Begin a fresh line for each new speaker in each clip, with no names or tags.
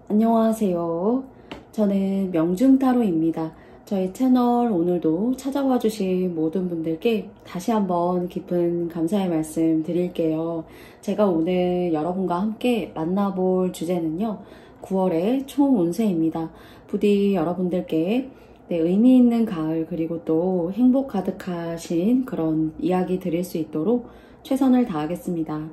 안녕하세요. 저는 명중타로입니다. 저희 채널 오늘도 찾아와 주신 모든 분들께 다시 한번 깊은 감사의 말씀 드릴게요. 제가 오늘 여러분과 함께 만나볼 주제는요, 9월의 총운세입니다. 부디 여러분들께 의미 있는 가을 그리고 또 행복 가득하신 그런 이야기 드릴 수 있도록 최선을 다하겠습니다.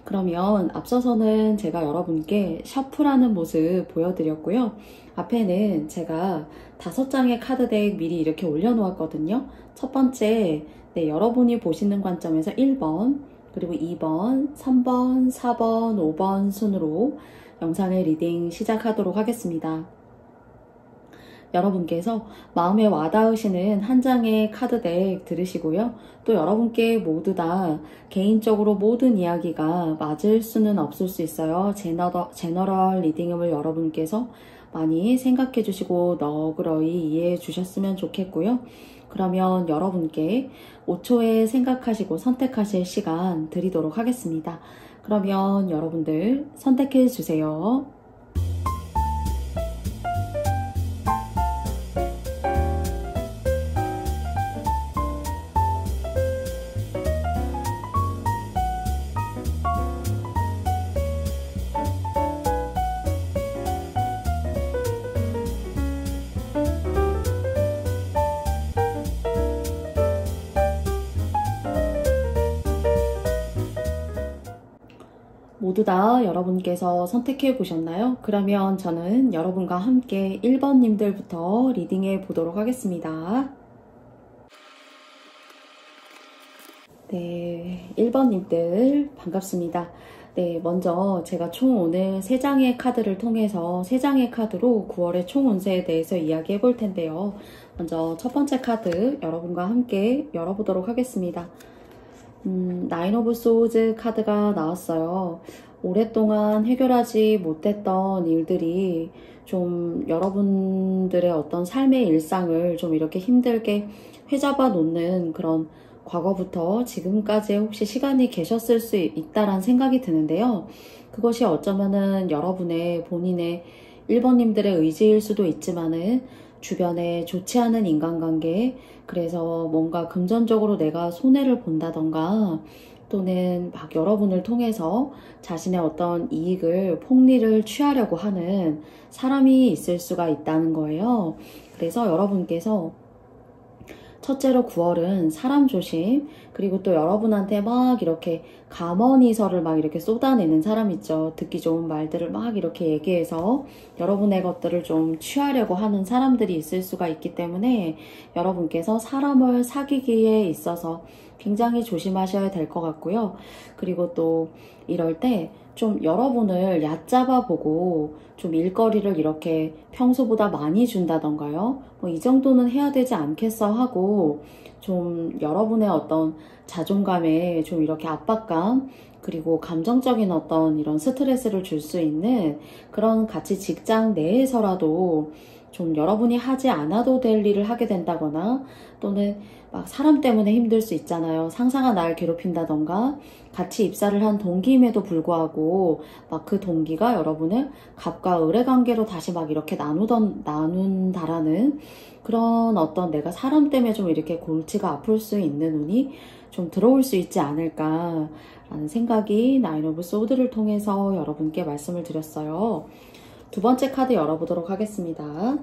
그러면 앞서서는 제가 여러분께 셔플하는 모습 보여드렸고요. 앞에는 제가 5장의 카드덱 미리 이렇게 올려놓았거든요. 첫 번째, 여러분이 보시는 관점에서 1번, 그리고 2번, 3번, 4번, 5번 순으로 영상의 리딩 시작하도록 하겠습니다. 여러분께서 마음에 와닿으시는 한 장의 카드덱 들으시고요. 또 여러분께 모두 다 개인적으로 모든 이야기가 맞을 수는 없을 수 있어요. 제너럴 리딩을 여러분께서 많이 생각해 주시고 너그러이 이해해 주셨으면 좋겠고요. 그러면 여러분께 5초에 생각하시고 선택하실 시간 드리도록 하겠습니다. 그러면 여러분들 선택해 주세요. 모두 다 여러분께서 선택해 보셨나요? 그러면 저는 여러분과 함께 1번님들부터 리딩해 보도록 하겠습니다. 네, 1번님들 반갑습니다. 네, 먼저 제가 총 오늘 3장의 카드를 통해서 3장의 카드로 9월의 총 운세에 대해서 이야기해 볼 텐데요. 먼저 첫 번째 카드 여러분과 함께 열어보도록 하겠습니다. 나인 오브 소우즈 카드가 나왔어요. 오랫동안 해결하지 못했던 일들이 좀 여러분들의 어떤 삶의 일상을 좀 이렇게 힘들게 회잡아 놓는 그런 과거부터 지금까지 혹시 시간이 계셨을 수 있다라는 생각이 드는데요. 그것이 어쩌면은 여러분의 본인의 1번님들의 의지일 수도 있지만은 주변에 좋지 않은 인간관계, 그래서 뭔가 금전적으로 내가 손해를 본다던가 또는 막 여러분을 통해서 자신의 어떤 이익을 폭리를 취하려고 하는 사람이 있을 수가 있다는 거예요. 그래서 여러분께서 첫째로 9월은 사람 조심, 그리고 또 여러분한테 막 이렇게 감언이설을 막 이렇게 쏟아내는 사람 있죠. 듣기 좋은 말들을 막 이렇게 얘기해서 여러분의 것들을 좀 취하려고 하는 사람들이 있을 수가 있기 때문에 여러분께서 사람을 사귀기에 있어서 굉장히 조심하셔야 될 것 같고요. 그리고 또 이럴 때 좀 여러분을 얕잡아 보고 좀 일거리를 이렇게 평소보다 많이 준다던가요. 뭐 이 정도는 해야 되지 않겠어 하고 좀 여러분의 어떤 자존감에 좀 이렇게 압박감, 그리고 감정적인 어떤 이런 스트레스를 줄 수 있는 그런 같이 직장 내에서라도 좀 여러분이 하지 않아도 될 일을 하게 된다거나 또는 막 사람 때문에 힘들 수 있잖아요. 상사가 날 괴롭힌다던가 같이 입사를 한 동기임에도 불구하고 막 그 동기가 여러분을 갑과 을의 관계로 다시 막 이렇게 나눈다라는 그런 어떤 내가 사람 때문에 좀 이렇게 골치가 아플 수 있는 운이 좀 들어올 수 있지 않을까라는 생각이 나인 오브 소드를 통해서 여러분께 말씀을 드렸어요. 두 번째 카드 열어보도록 하겠습니다.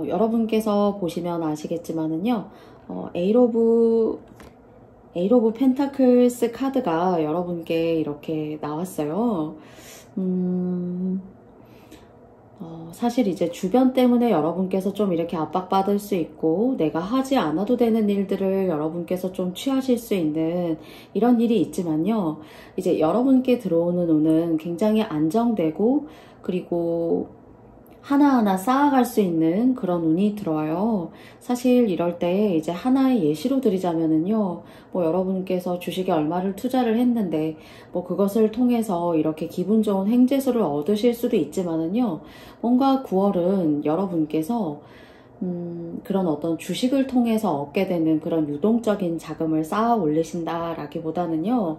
여러분께서 보시면 아시겠지만은요, 에잇 오브 펜타클스 카드가 여러분께 이렇게 나왔어요. 사실 이제 주변 때문에 여러분께서 좀 이렇게 압박받을 수 있고 내가 하지 않아도 되는 일들을 여러분께서 좀 취하실 수 있는 이런 일이 있지만요. 이제 여러분께 들어오는 운은 굉장히 안정되고 그리고 하나하나 쌓아갈 수 있는 그런 운이 들어와요. 사실 이럴 때 이제 하나의 예시로 드리자면은요, 뭐 여러분께서 주식에 얼마를 투자를 했는데 뭐 그것을 통해서 이렇게 기분 좋은 횡재수를 얻으실 수도 있지만은요, 뭔가 9월은 여러분께서 그런 어떤 주식을 통해서 얻게 되는 그런 유동적인 자금을 쌓아 올리신다라기보다는요,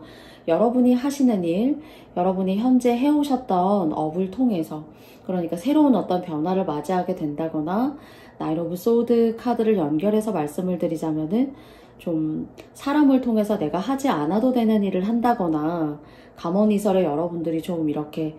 여러분이 하시는 일, 여러분이 현재 해오셨던 업을 통해서, 그러니까 새로운 어떤 변화를 맞이하게 된다거나, 나인 오브 소드 카드를 연결해서 말씀을 드리자면은, 좀 사람을 통해서 내가 하지 않아도 되는 일을 한다거나, 감언이설에 여러분들이 좀 이렇게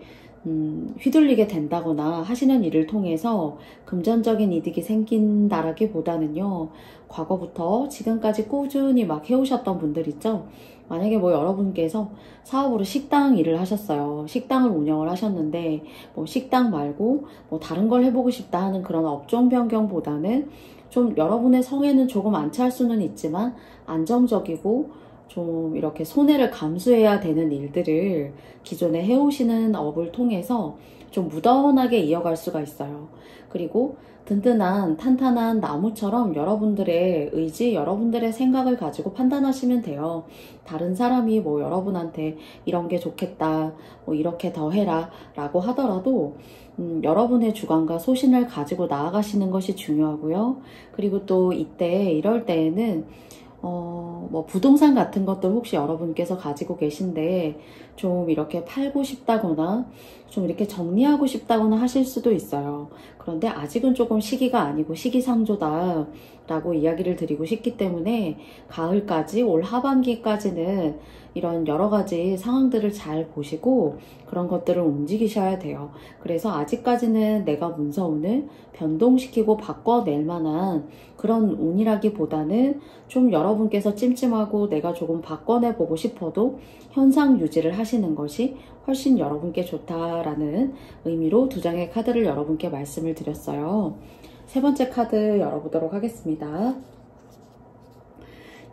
휘둘리게 된다거나 하시는 일을 통해서 금전적인 이득이 생긴다라기보다는요, 과거부터 지금까지 꾸준히 막 해오셨던 분들 있죠? 만약에 뭐 여러분께서 사업으로 식당 일을 하셨어요. 식당을 운영을 하셨는데, 뭐 식당 말고 뭐 다른 걸 해보고 싶다 하는 그런 업종 변경보다는 좀 여러분의 성에는 조금 안 찰 수는 있지만 안정적이고 좀 이렇게 손해를 감수해야 되는 일들을 기존에 해오시는 업을 통해서 좀 무던하게 이어갈 수가 있어요. 그리고 든든한 탄탄한 나무처럼 여러분들의 의지, 여러분들의 생각을 가지고 판단하시면 돼요. 다른 사람이 뭐 여러분한테 이런 게 좋겠다, 뭐 이렇게 더 해라 라고 하더라도 여러분의 주관과 소신을 가지고 나아가시는 것이 중요하고요. 그리고 또 이럴 때에는 뭐 부동산 같은 것들 혹시 여러분께서 가지고 계신데 좀 이렇게 팔고 싶다거나 좀 이렇게 정리하고 싶다거나 하실 수도 있어요. 그런데 아직은 조금 시기가 아니고 시기상조다 라고 이야기를 드리고 싶기 때문에 가을까지, 올 하반기까지는 이런 여러 가지 상황들을 잘 보시고 그런 것들을 움직이셔야 돼요. 그래서 아직까지는 내가 문서운을 변동시키고 바꿔낼 만한 그런 운이라기보다는 좀 여러분께서 찜찜하고 내가 조금 바꿔내보고 싶어도 현상 유지를 하시는 것이 훨씬 여러분께 좋다라는 의미로 두 장의 카드를 여러분께 말씀을 드렸어요. 세 번째 카드 열어보도록 하겠습니다.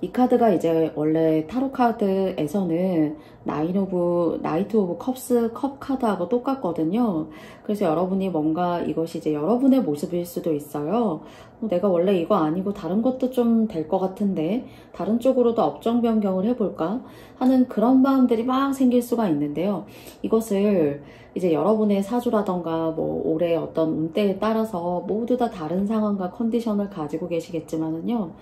이 카드가 이제 원래 타로 카드에서는 나이트 오브 컵스 컵 카드하고 똑같거든요. 그래서 여러분이 뭔가 이것이 이제 여러분의 모습일 수도 있어요. 내가 원래 이거 아니고 다른 것도 좀 될 것 같은데 다른 쪽으로도 업종 변경을 해볼까 하는 그런 마음들이 막 생길 수가 있는데요. 이것을 이제 여러분의 사주라던가 뭐 올해 어떤 운때에 따라서 모두 다 다른 상황과 컨디션을 가지고 계시겠지만은요.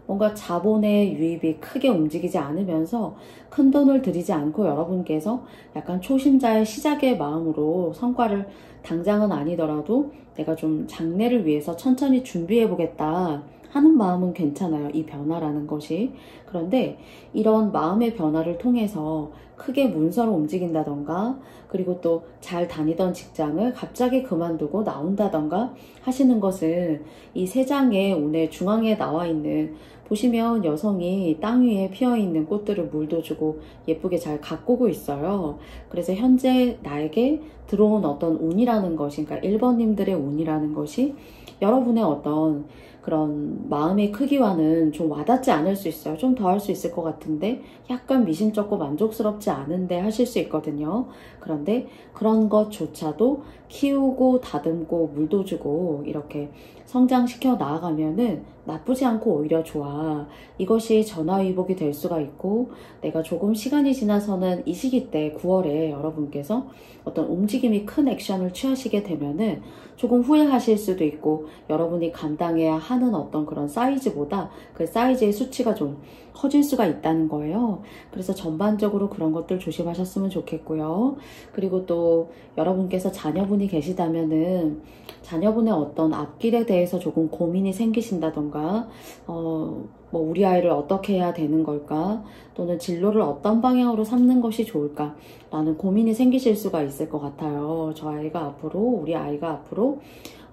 뭔가 자본의 유입이 크게 움직이지 않으면서 큰 돈을 들이지 않고 여러분께서 약간 초심자의 시작의 마음으로 성과를 당장은 아니더라도 내가 좀 장래를 위해서 천천히 준비해 보겠다 하는 마음은 괜찮아요. 이 변화라는 것이. 그런데 이런 마음의 변화를 통해서 크게 문서로 움직인다던가 그리고 또 잘 다니던 직장을 갑자기 그만두고 나온다던가 하시는 것은 이 세 장의 운의 중앙에 나와 있는, 보시면 여성이 땅 위에 피어있는 꽃들을 물도 주고 예쁘게 잘 가꾸고 있어요. 그래서 현재 나에게 들어온 어떤 운이라는 것이, 그러니까 1번님들의 운이라는 것이 여러분의 어떤 그런 마음의 크기와는 좀 와닿지 않을 수 있어요. 좀 더 할 수 있을 것 같은데 약간 미심쩍고 만족스럽지 않은데 하실 수 있거든요. 그런데 그런 것조차도 키우고 다듬고 물도 주고 이렇게 성장시켜 나아가면은 나쁘지 않고 오히려 좋아. 이것이 전화위복이 될 수가 있고, 내가 조금 시간이 지나서는 이 시기 때 9월에 여러분께서 어떤 움직임이 큰 액션을 취하시게 되면은 조금 후회하실 수도 있고, 여러분이 감당해야 하는 어떤 그런 사이즈보다 그 사이즈의 수치가 좀 커질 수가 있다는 거예요. 그래서 전반적으로 그런 것들 조심하셨으면 좋겠고요. 그리고 또 여러분께서 자녀분이 계시다면은 자녀분의 어떤 앞길에 대해서 조금 고민이 생기신다던가 뭐 우리 아이를 어떻게 해야 되는 걸까, 또는 진로를 어떤 방향으로 삼는 것이 좋을까 라는 고민이 생기실 수가 있을 것 같아요. 저 아이가 앞으로, 우리 아이가 앞으로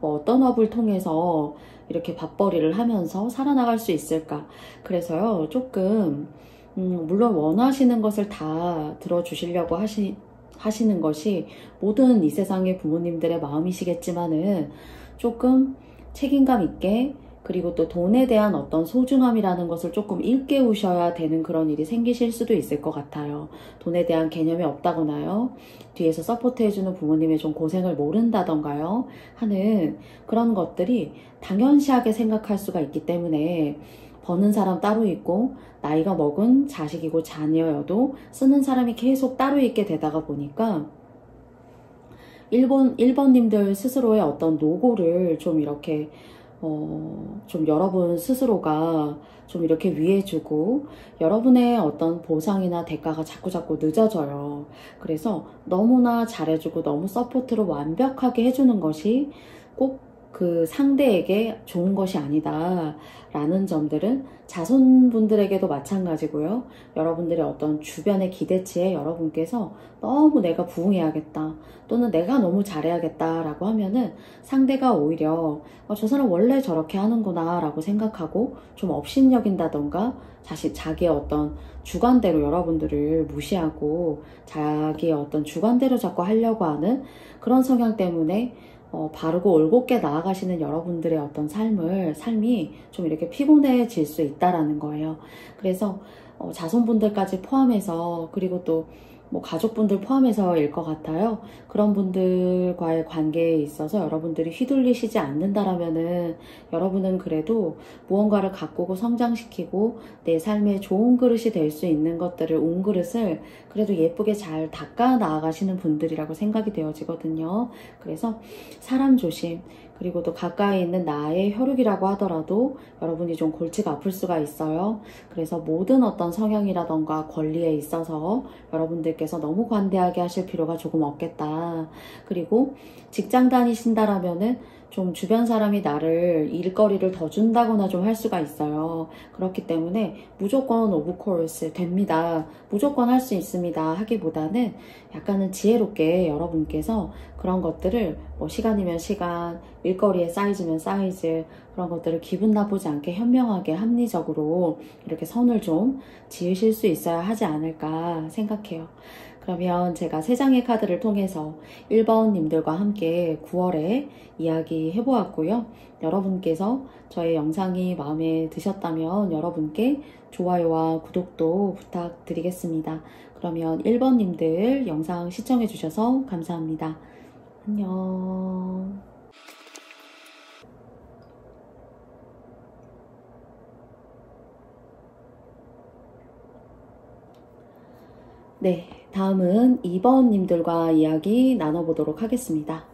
뭐 어떤 업을 통해서 이렇게 밥벌이를 하면서 살아나갈 수 있을까. 그래서요, 조금 물론 원하시는 것을 다 들어주시려고 하시는 것이 모든 이 세상의 부모님들의 마음이시겠지만은 조금 책임감 있게, 그리고 또 돈에 대한 어떤 소중함이라는 것을 조금 일깨우셔야 되는 그런 일이 생기실 수도 있을 것 같아요. 돈에 대한 개념이 없다거나요, 뒤에서 서포트해주는 부모님의 좀 고생을 모른다던가요 하는 그런 것들이 당연시하게 생각할 수가 있기 때문에, 버는 사람 따로 있고 나이가 먹은 자식이고 자녀여도 쓰는 사람이 계속 따로 있게 되다가 보니까 1번님들 스스로의 어떤 노고를 좀 이렇게 좀 여러분 스스로가 좀 이렇게 위해주고 여러분의 어떤 보상이나 대가가 자꾸자꾸 늦어져요. 그래서 너무나 잘해주고 너무 서포트를 완벽하게 해주는 것이 꼭 그 상대에게 좋은 것이 아니다 라는 점들은 자손분들에게도 마찬가지고요. 여러분들의 어떤 주변의 기대치에 여러분께서 너무 내가 부응해야겠다 또는 내가 너무 잘해야겠다 라고 하면은 상대가 오히려 저 사람 원래 저렇게 하는구나 라고 생각하고 좀 업신여긴다던가 자기의 어떤 주관대로 여러분들을 무시하고 자기의 어떤 주관대로 자꾸 하려고 하는 그런 성향 때문에 바르고 올곧게 나아가시는 여러분들의 어떤 삶이 좀 이렇게 피곤해질 수 있다라는 거예요. 그래서 자손분들까지 포함해서 그리고 또 뭐 가족분들 포함해서일 것 같아요. 그런 분들과의 관계에 있어서 여러분들이 휘둘리시지 않는다라면은 여러분은 그래도 무언가를 가꾸고 성장시키고 내 삶에 좋은 그릇이 될 수 있는 것들을 온 그릇을 그래도 예쁘게 잘 닦아 나아가시는 분들이라고 생각이 되어지거든요. 그래서 사람 조심, 그리고 또 가까이 있는 나의 혈육이라고 하더라도 여러분이 좀 골치가 아플 수가 있어요. 그래서 모든 어떤 성향이라던가 권리에 있어서 여러분들께서 너무 관대하게 하실 필요가 조금 없겠다. 그리고 직장 다니신다라면은 좀 주변 사람이 나를 일거리를 더 준다거나 좀 할 수가 있어요. 그렇기 때문에 무조건 오브 코urse 됩니다. 무조건 할 수 있습니다. 하기보다는 약간은 지혜롭게 여러분께서 그런 것들을 뭐 시간이면 시간, 일거리에 사이즈면 사이즈 그런 것들을 기분 나쁘지 않게 현명하게 합리적으로 이렇게 선을 좀 지으실 수 있어야 하지 않을까 생각해요. 그러면 제가 3장의 카드를 통해서 1번님들과 함께 9월에 이야기 해보았고요. 여러분께서 저의 영상이 마음에 드셨다면 여러분께 좋아요와 구독도 부탁드리겠습니다. 그러면 1번님들 영상 시청해주셔서 감사합니다. 안녕. 네, 다음은 2번님들과 이야기 나눠보도록 하겠습니다.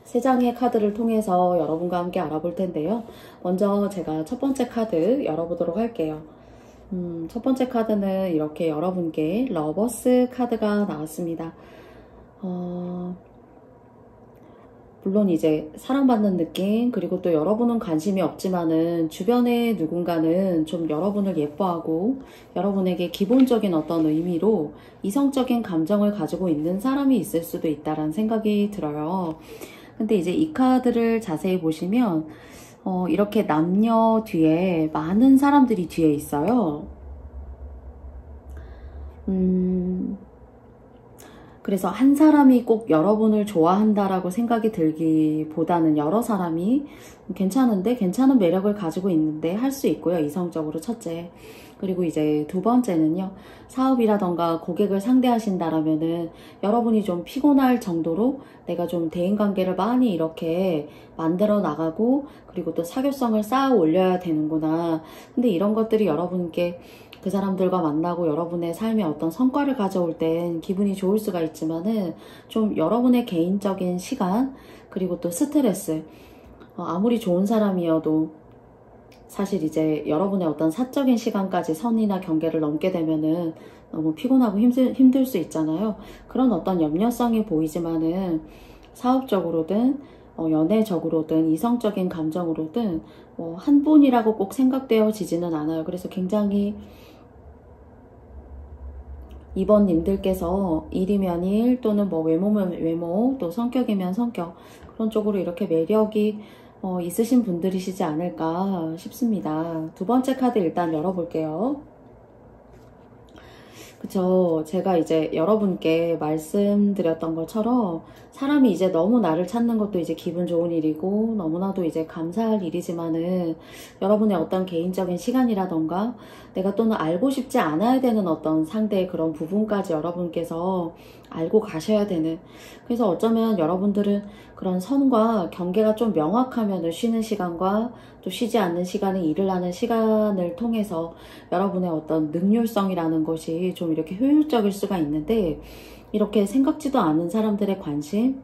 3장의 카드를 통해서 여러분과 함께 알아볼 텐데요. 먼저 제가 첫 번째 카드 열어보도록 할게요. 첫 번째 카드는 이렇게 여러분께 러버스 카드가 나왔습니다. 물론 이제 사랑받는 느낌, 그리고 또 여러분은 관심이 없지만은 주변에 누군가는 좀 여러분을 예뻐하고 여러분에게 기본적인 어떤 의미로 이성적인 감정을 가지고 있는 사람이 있을 수도 있다라는 생각이 들어요. 근데 이제 이 카드를 자세히 보시면 이렇게 남녀 뒤에 많은 사람들이 뒤에 있어요. 그래서 한 사람이 꼭 여러분을 좋아한다라고 생각이 들기보다는 여러 사람이 괜찮은데 괜찮은 매력을 가지고 있는데 할 수 있고요. 이성적으로 첫째. 그리고 이제 두 번째는요. 사업이라던가 고객을 상대하신다라면은 여러분이 좀 피곤할 정도로 내가 좀 대인관계를 많이 이렇게 만들어 나가고 그리고 또 사교성을 쌓아 올려야 되는구나. 근데 이런 것들이 여러분께 그 사람들과 만나고 여러분의 삶에 어떤 성과를 가져올 땐 기분이 좋을 수가 있지만은 좀 여러분의 개인적인 시간 그리고 또 스트레스 아무리 좋은 사람이어도 사실 이제 여러분의 어떤 사적인 시간까지 선이나 경계를 넘게 되면은 너무 피곤하고 힘들 수 있잖아요. 그런 어떤 염려성이 보이지만은 사업적으로든 연애적으로든 이성적인 감정으로든 한 분이라고 꼭 생각되어지지는 않아요. 그래서 굉장히 2번님들께서 일이면 일 또는 뭐 외모면 외모 또 성격이면 성격 그런 쪽으로 이렇게 매력이 있으신 분들이시지 않을까 싶습니다. 두 번째 카드 일단 열어볼게요. 그쵸. 제가 이제 여러분께 말씀드렸던 것처럼 사람이 이제 너무 나를 찾는 것도 이제 기분 좋은 일이고 너무나도 이제 감사할 일이지만은 여러분의 어떤 개인적인 시간이라던가 내가 또는 알고 싶지 않아야 되는 어떤 상대의 그런 부분까지 여러분께서 알고 가셔야 되는 그래서 어쩌면 여러분들은 그런 선과 경계가 좀 명확하면 쉬는 시간과 또 쉬지 않는 시간에 일을 하는 시간을 통해서 여러분의 어떤 능률성이라는 것이 좀 이렇게 효율적일 수가 있는데 이렇게 생각지도 않은 사람들의 관심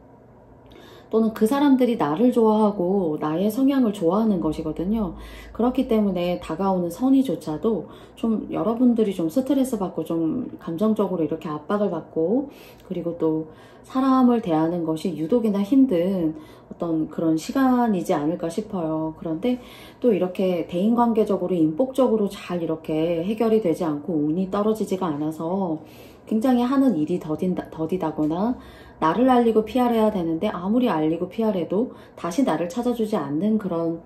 또는 그 사람들이 나를 좋아하고 나의 성향을 좋아하는 것이거든요. 그렇기 때문에 다가오는 선의조차도 좀 여러분들이 좀 스트레스 받고 좀 감정적으로 이렇게 압박을 받고, 그리고 또 사람을 대하는 것이 유독이나 힘든 어떤 그런 시간이지 않을까 싶어요. 그런데 또 이렇게 대인관계적으로 인복적으로 잘 이렇게 해결이 되지 않고 운이 떨어지지가 않아서 굉장히 하는 일이 더디다거나, 나를 알리고 PR해야 되는데 아무리 알리고 PR해도 다시 나를 찾아주지 않는 그런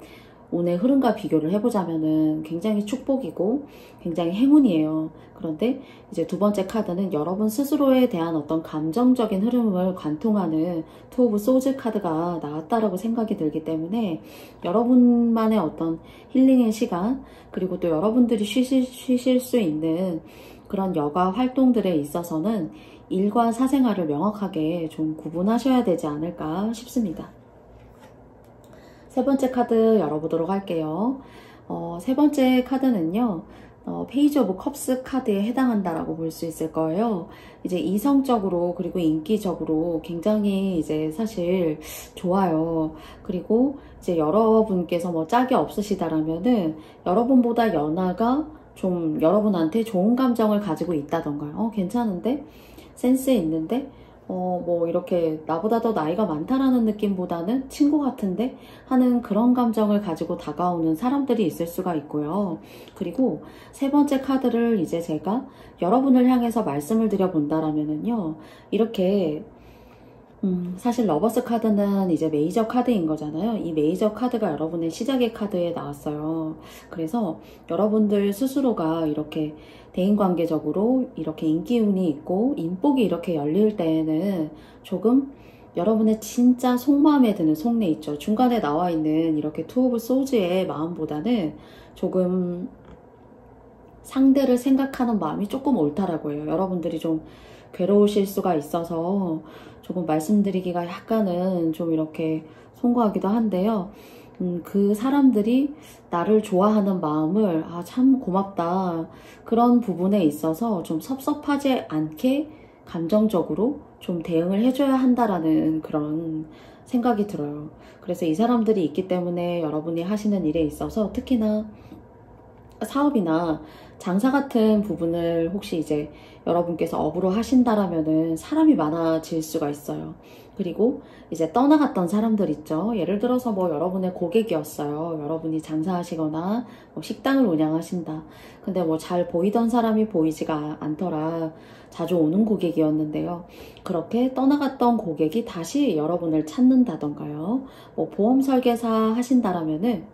운의 흐름과 비교를 해보자면은 굉장히 축복이고 굉장히 행운이에요. 그런데 이제 두 번째 카드는 여러분 스스로에 대한 어떤 감정적인 흐름을 관통하는 투 오브 소즈 카드가 나왔다라고 생각이 들기 때문에, 여러분만의 어떤 힐링의 시간, 그리고 또 여러분들이 쉬실 수 있는 그런 여가 활동들에 있어서는 일과 사생활을 명확하게 좀 구분하셔야 되지 않을까 싶습니다. 세 번째 카드 열어보도록 할게요. 세 번째 카드는요, 페이지 오브 컵스 카드에 해당한다라고 볼 수 있을 거예요. 이제 이성적으로 그리고 인기적으로 굉장히 이제 사실 좋아요. 그리고 이제 여러분께서 뭐 짝이 없으시다라면은 여러분보다 연하가 좀 여러분한테 좋은 감정을 가지고 있다던가요. 괜찮은데? 센스 있는데? 뭐 이렇게 나보다 더 나이가 많다라는 느낌보다는 친구 같은데? 하는 그런 감정을 가지고 다가오는 사람들이 있을 수가 있고요. 그리고 세 번째 카드를 이제 제가 여러분을 향해서 말씀을 드려본다라면은요, 이렇게 사실 러버스 카드는 이제 메이저 카드인 거잖아요. 이 메이저 카드가 여러분의 시작의 카드에 나왔어요. 그래서 여러분들 스스로가 이렇게 대인관계적으로 이렇게 인기운이 있고 인복이 이렇게 열릴 때에는 조금 여러분의 진짜 속마음에 드는 속내 있죠. 중간에 나와 있는 이렇게 투 오브 소즈의 마음보다는 조금 상대를 생각하는 마음이 조금 옳다라고 해요. 여러분들이 좀 괴로우실 수가 있어서 조금 말씀드리기가 약간은 좀 이렇게 송구하기도 한데요. 그 사람들이 나를 좋아하는 마음을 참 고맙다, 그런 부분에 있어서 좀 섭섭하지 않게 감정적으로 좀 대응을 해줘야 한다라는 그런 생각이 들어요. 그래서 이 사람들이 있기 때문에 여러분이 하시는 일에 있어서 특히나 사업이나 장사 같은 부분을 혹시 이제 여러분께서 업으로 하신다라면은 사람이 많아질 수가 있어요. 그리고 이제 떠나갔던 사람들 있죠. 예를 들어서 뭐 여러분의 고객이었어요. 여러분이 장사하시거나 뭐 식당을 운영하신다. 근데 뭐 잘 보이던 사람이 보이지가 않더라. 자주 오는 고객이었는데요. 그렇게 떠나갔던 고객이 다시 여러분을 찾는다던가요. 뭐 보험 설계사 하신다라면은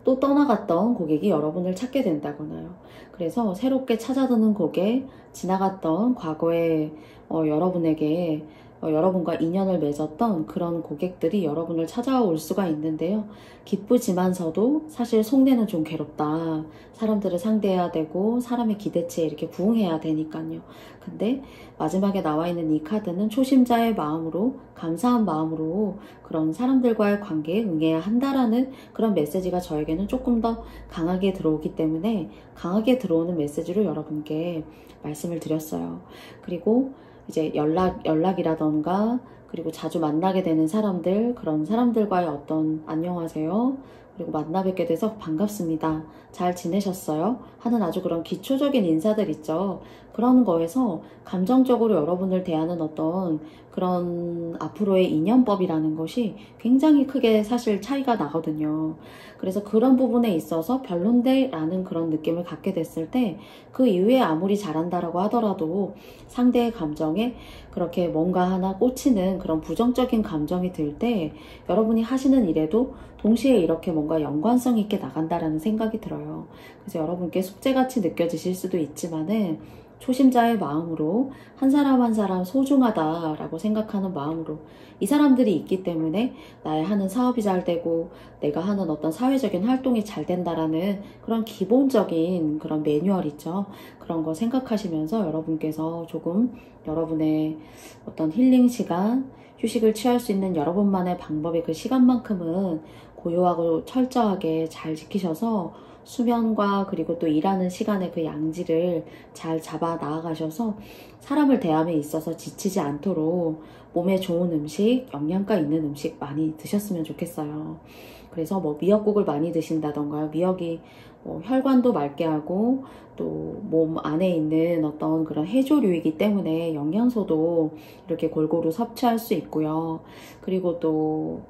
또 떠나갔던 고객이 여러분을 찾게 된다거나요. 그래서 새롭게 찾아드는 고객, 지나갔던 과거에 여러분에게 여러분과 인연을 맺었던 그런 고객들이 여러분을 찾아올 수가 있는데요. 기쁘지만서도 사실 속내는 좀 괴롭다. 사람들을 상대해야 되고 사람의 기대치에 이렇게 부응해야 되니까요. 근데 마지막에 나와 있는 이 카드는 초심자의 마음으로, 감사한 마음으로 그런 사람들과의 관계에 응해야 한다라는 그런 메시지가 저에게는 조금 더 강하게 들어오기 때문에 강하게 들어오는 메시지로 여러분께 말씀을 드렸어요. 그리고 이제 연락이라던가, 그리고 자주 만나게 되는 사람들, 그런 사람들과의 어떤 안녕하세요, 그리고 만나 뵙게 돼서 반갑습니다, 잘 지내셨어요? 하는 아주 그런 기초적인 인사들 있죠. 그런 거에서 감정적으로 여러분을 대하는 어떤 그런 앞으로의 인연법이라는 것이 굉장히 크게 사실 차이가 나거든요. 그래서 그런 부분에 있어서 별론데 라는 그런 느낌을 갖게 됐을 때 그 이후에 아무리 잘한다라고 하더라도 상대의 감정에 그렇게 뭔가 하나 꽂히는 그런 부정적인 감정이 들 때 여러분이 하시는 일에도 동시에 이렇게 뭔가 연관성 있게 나간다라는 생각이 들어요. 그래서 여러분께 숙제같이 느껴지실 수도 있지만은 초심자의 마음으로 한 사람 한 사람 소중하다라고 생각하는 마음으로 이 사람들이 있기 때문에 나의 하는 사업이 잘 되고 내가 하는 어떤 사회적인 활동이 잘 된다라는 그런 기본적인 그런 매뉴얼 있죠. 그런 거 생각하시면서 여러분께서 조금 여러분의 어떤 힐링 시간, 휴식을 취할 수 있는 여러분만의 방법의 그 시간만큼은 고요하고 철저하게 잘 지키셔서 수면과 그리고 또 일하는 시간의 그 양질을 잘 잡아 나아가셔서 사람을 대함에 있어서 지치지 않도록 몸에 좋은 음식, 영양가 있는 음식 많이 드셨으면 좋겠어요. 그래서 뭐 미역국을 많이 드신다던가요. 미역이 혈관도 맑게 하고 또 몸 안에 있는 어떤 그런 해조류이기 때문에 영양소도 이렇게 골고루 섭취할 수 있고요. 그리고 또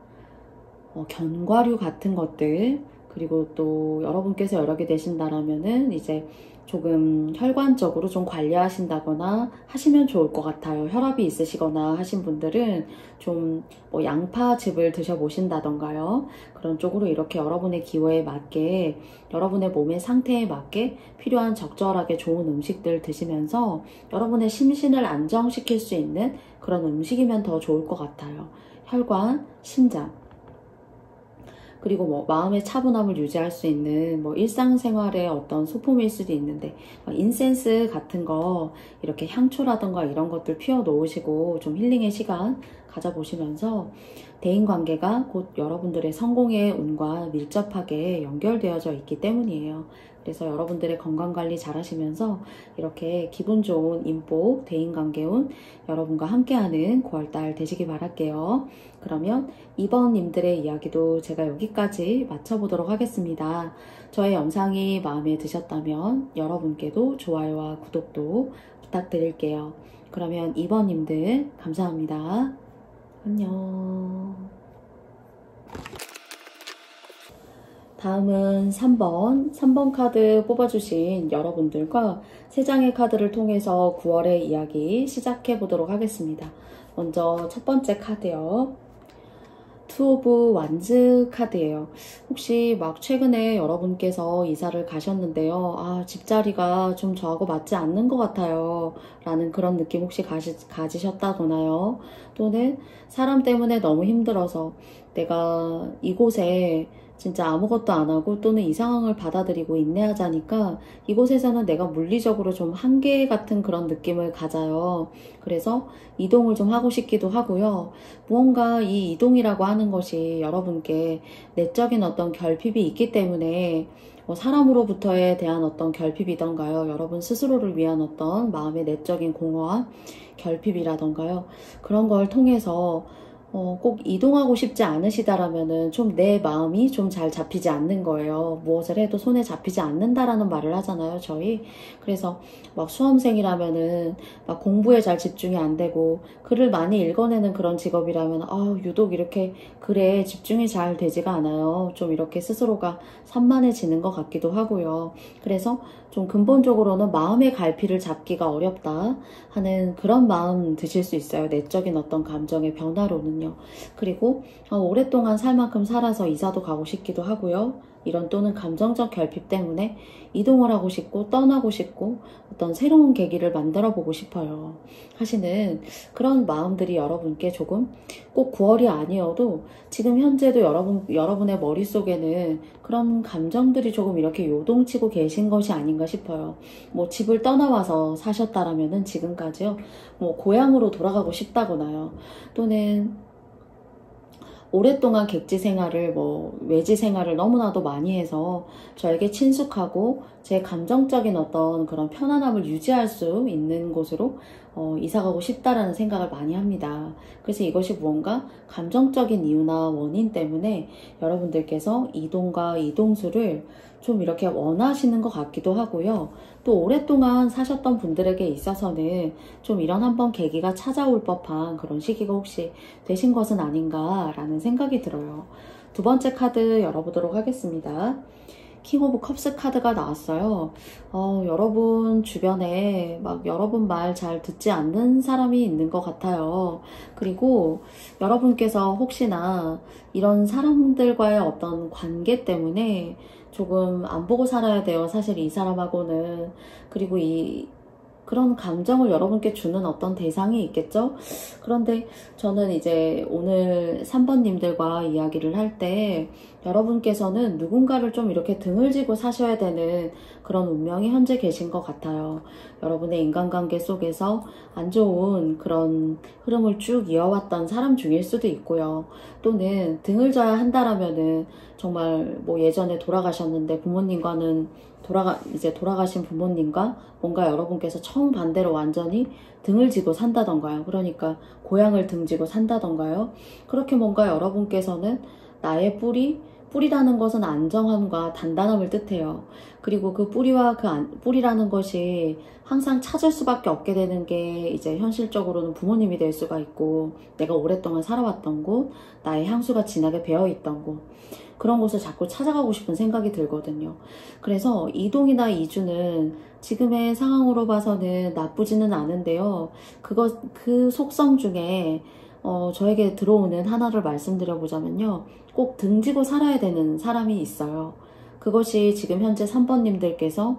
견과류 같은 것들, 그리고 또 여러분께서 여러 개 되신다라면은 이제 조금 혈관적으로 좀 관리하신다거나 하시면 좋을 것 같아요. 혈압이 있으시거나 하신 분들은 좀 뭐 양파즙을 드셔보신다던가요. 그런 쪽으로 이렇게 여러분의 기호에 맞게, 여러분의 몸의 상태에 맞게 필요한 적절하게 좋은 음식들 드시면서 여러분의 심신을 안정시킬 수 있는 그런 음식이면 더 좋을 것 같아요. 혈관, 심장, 그리고 뭐 마음의 차분함을 유지할 수 있는 뭐 일상생활의 어떤 소품일 수도 있는데 인센스 같은 거 이렇게 향초라던가 이런 것들 피워 놓으시고 좀 힐링의 시간 가져보시면서 대인관계가 곧 여러분들의 성공의 운과 밀접하게 연결되어져 있기 때문이에요. 그래서 여러분들의 건강관리 잘 하시면서 이렇게 기분 좋은 인복, 대인관계운 여러분과 함께하는 9월달 되시기 바랄게요. 그러면 2번님들의 이야기도 제가 여기까지 마쳐보도록 하겠습니다. 저의 영상이 마음에 드셨다면 여러분께도 좋아요와 구독도 부탁드릴게요. 그러면 2번님들 감사합니다. 안녕. 다음은 3번 카드 뽑아주신 여러분들과 3장의 카드를 통해서 9월의 이야기 시작해 보도록 하겠습니다. 먼저 첫 번째 카드요. 투 오브 완즈 카드예요. 혹시 막 최근에 여러분께서 이사를 가셨는데요. 집자리가 좀 저하고 맞지 않는 것 같아요. 라는 그런 느낌 혹시 가지셨다거나요. 또는 사람 때문에 너무 힘들어서 내가 이곳에 진짜 아무것도 안 하고 또는 이 상황을 받아들이고 인내하자니까 이곳에서는 내가 물리적으로 좀 한계 같은 그런 느낌을 가져요. 그래서 이동을 좀 하고 싶기도 하고요. 무언가 이 이동이라고 하는 것이 여러분께 내적인 어떤 결핍이 있기 때문에 사람으로부터에 대한 어떤 결핍이던가요. 여러분 스스로를 위한 어떤 마음의 내적인 공허와 결핍이라던가요. 그런 걸 통해서 꼭 이동하고 싶지 않으시다라면은 좀 내 마음이 좀 잘 잡히지 않는 거예요. 무엇을 해도 손에 잡히지 않는다라는 말을 하잖아요, 저희. 그래서 막 수험생이라면은 막 공부에 잘 집중이 안 되고 글을 많이 읽어내는 그런 직업이라면 유독 이렇게 글에 집중이 잘 되지가 않아요. 좀 이렇게 스스로가 산만해지는 것 같기도 하고요. 그래서 좀 근본적으로는 마음의 갈피를 잡기가 어렵다 하는 그런 마음 드실 수 있어요. 내적인 어떤 감정의 변화로는요. 그리고 오랫동안 살 만큼 살아서 이사도 가고 싶기도 하고요. 이런 또는 감정적 결핍 때문에 이동을 하고 싶고 떠나고 싶고 어떤 새로운 계기를 만들어 보고 싶어요 하시는 그런 마음들이 여러분께 조금 꼭 9월이 아니어도 지금 현재도 여러분의 머릿속에는 그런 감정들이 조금 이렇게 요동치고 계신 것이 아닌가 싶어요. 뭐 집을 떠나와서 사셨다라면은 지금까지요. 뭐 고향으로 돌아가고 싶다거나요. 또는 오랫동안 객지 생활을 외지 생활을 너무나도 많이 해서 저에게 친숙하고 제 감정적인 어떤 그런 편안함을 유지할 수 있는 곳으로 이사가고 싶다라는 생각을 많이 합니다. 그래서 이것이 무언가 감정적인 이유나 원인 때문에 여러분들께서 이동과 이동수를 좀 이렇게 원하시는 것 같기도 하고요. 또 오랫동안 사셨던 분들에게 있어서는 좀 이런 한번 계기가 찾아올 법한 그런 시기가 혹시 되신 것은 아닌가라는 생각이 들어요. 두 번째 카드 열어보도록 하겠습니다. 킹 오브 컵스 카드가 나왔어요. 여러분 주변에 막 여러분 말 잘 듣지 않는 사람이 있는 것 같아요. 그리고 여러분께서 혹시나 이런 사람들과의 어떤 관계 때문에 조금 안 보고 살아야 돼요. 사실 이 사람하고는. 그리고 그런 감정을 여러분께 주는 어떤 대상이 있겠죠? 그런데 저는 이제 오늘 3번님들과 이야기를 할 때 여러분께서는 누군가를 좀 이렇게 등을 지고 사셔야 되는 그런 운명이 현재 계신 것 같아요. 여러분의 인간관계 속에서 안 좋은 그런 흐름을 쭉 이어왔던 사람 중일 수도 있고요. 또는 등을 져야 한다라면은 정말 뭐 예전에 돌아가셨는데 부모님과는 이제 돌아가신 부모님과 뭔가 여러분께서 정반대로 완전히 등을 지고 산다던가요. 그러니까 고향을 등지고 산다던가요. 그렇게 뭔가 여러분께서는 나의 뿌리라는 것은 안정함과 단단함을 뜻해요. 그리고 그 뿌리와 뿌리라는 것이 항상 찾을 수밖에 없게 되는 게 이제 현실적으로는 부모님이 될 수가 있고, 내가 오랫동안 살아왔던 곳, 나의 향수가 진하게 배어있던 곳, 그런 곳을 자꾸 찾아가고 싶은 생각이 들거든요. 그래서 이동이나 이주는 지금의 상황으로 봐서는 나쁘지는 않은데요. 그 속성 중에 저에게 들어오는 하나를 말씀드려보자면요. 꼭 등지고 살아야 되는 사람이 있어요. 그것이 지금 현재 3번님들께서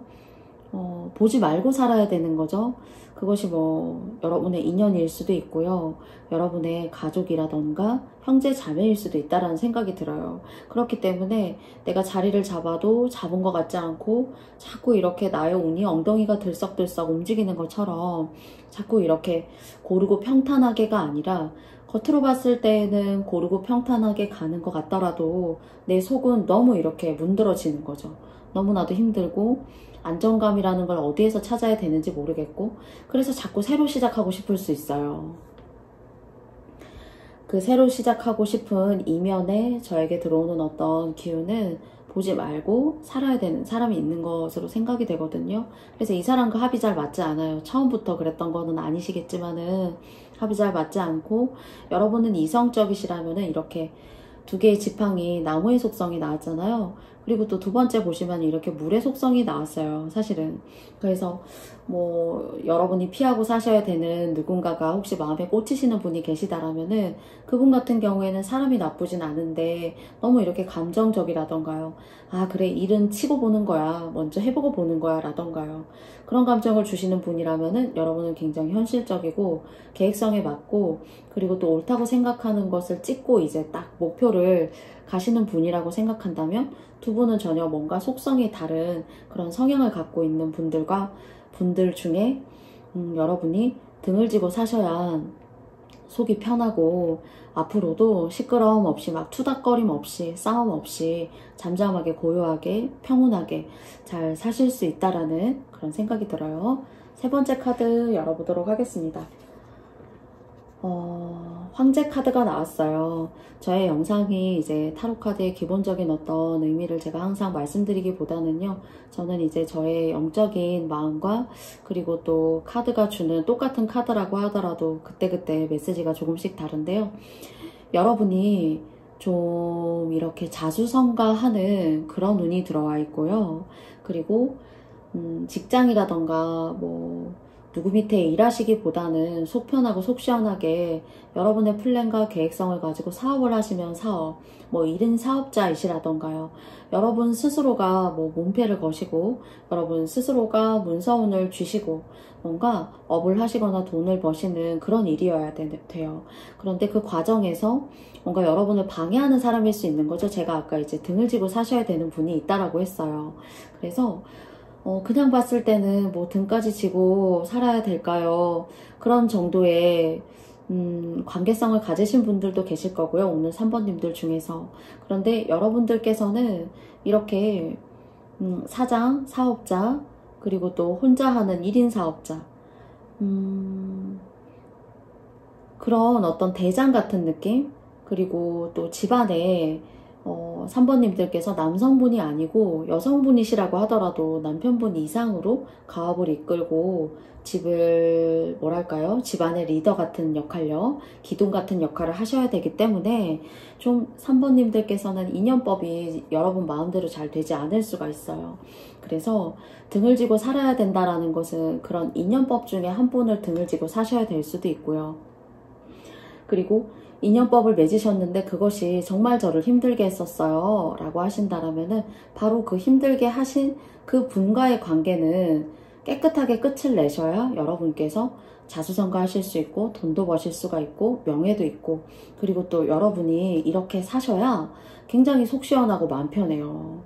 보지 말고 살아야 되는 거죠. 그것이 뭐 여러분의 인연일 수도 있고요. 여러분의 가족이라던가 형제 자매일 수도 있다라는 생각이 들어요. 그렇기 때문에 내가 자리를 잡아도 잡은 것 같지 않고 자꾸 이렇게 나의 운이 엉덩이가 들썩들썩 움직이는 것처럼 자꾸 이렇게 고르고 평탄하게가 아니라, 겉으로 봤을 때는 고르고 평탄하게 가는 것 같더라도 내 속은 너무 이렇게 문드러지는 거죠. 너무나도 힘들고 안정감이라는 걸 어디에서 찾아야 되는지 모르겠고, 그래서 자꾸 새로 시작하고 싶을 수 있어요. 그 새로 시작하고 싶은 이면에 저에게 들어오는 어떤 기운은 보지 말고 살아야 되는 사람이 있는 것으로 생각이 되거든요. 그래서 이 사람과 합이 잘 맞지 않아요. 처음부터 그랬던 거는 아니시겠지만은 합이 잘 맞지 않고, 여러분은 이성적이시라면은 이렇게 두 개의 지팡이, 나무의 속성이 나왔잖아요. 그리고 또 두 번째 보시면 이렇게 물의 속성이 나왔어요, 사실은. 그래서 뭐 여러분이 피하고 사셔야 되는 누군가가 혹시 마음에 꽂히시는 분이 계시다라면은 그분 같은 경우에는 사람이 나쁘진 않은데 너무 이렇게 감정적이라던가요. 아 그래, 일은 치고 보는 거야, 먼저 해보고 보는 거야 라던가요. 그런 감정을 주시는 분이라면은 여러분은 굉장히 현실적이고 계획성에 맞고, 그리고 또 옳다고 생각하는 것을 찍고 이제 딱 목표를 가시는 분이라고 생각한다면, 두 분은 전혀 뭔가 속성이 다른 그런 성향을 갖고 있는 분들 중에 여러분이 등을 지고 사셔야 속이 편하고, 앞으로도 시끄러움 없이 막 투닥거림 없이 싸움 없이 잠잠하게 고요하게 평온하게 잘 사실 수 있다라는 그런 생각이 들어요. 세 번째 카드 열어보도록 하겠습니다. 황제 카드가 나왔어요. 저의 영상이 이제 타로 카드의 기본적인 어떤 의미를 제가 항상 말씀드리기보다는요, 저는 이제 저의 영적인 마음과, 그리고 또 카드가 주는 똑같은 카드라고 하더라도 그때그때 메시지가 조금씩 다른데요. 여러분이 좀 이렇게 자수성가하는 그런 운이 들어와 있고요. 그리고 직장이라던가 뭐 누구 밑에 일하시기보다는 속 편하고 속 시원하게 여러분의 플랜과 계획성을 가지고 사업을 하시면 사업, 뭐 1인 사업자이시라던가요. 여러분 스스로가 뭐 몸패를 거시고, 여러분 스스로가 문서운을 쥐시고 뭔가 업을 하시거나 돈을 버시는 그런 일이어야 돼요. 그런데 그 과정에서 뭔가 여러분을 방해하는 사람일 수 있는 거죠. 제가 아까 이제 등을 지고 사셔야 되는 분이 있다라고 했어요. 그래서 그냥 봤을 때는 뭐 등까지 지고 살아야 될까요? 그런 정도의 관계성을 가지신 분들도 계실 거고요. 오늘 3번님들 중에서. 그런데 여러분들께서는 이렇게 사장, 사업자, 그리고 또 혼자 하는 1인 사업자, 그런 어떤 대장 같은 느낌? 그리고 또 집안에 3번님들께서 남성분이 아니고 여성분이시라고 하더라도 남편분 이상으로 가업을 이끌고 집을 뭐랄까요? 집안의 리더 같은 역할요, 기둥 같은 역할을 하셔야 되기 때문에 좀 3번님들께서는 인연법이 여러분 마음대로 잘 되지 않을 수가 있어요. 그래서 등을 지고 살아야 된다라는 것은 그런 인연법 중에 한 분을 등을 지고 사셔야 될 수도 있고요. 그리고 인연법을 맺으셨는데 그것이 정말 저를 힘들게 했었어요 라고 하신다라면은 바로 그 힘들게 하신 그 분과의 관계는 깨끗하게 끝을 내셔야 여러분께서 자수성가하실 수 있고 돈도 버실 수가 있고 명예도 있고, 그리고 또 여러분이 이렇게 사셔야 굉장히 속 시원하고 마음 편해요.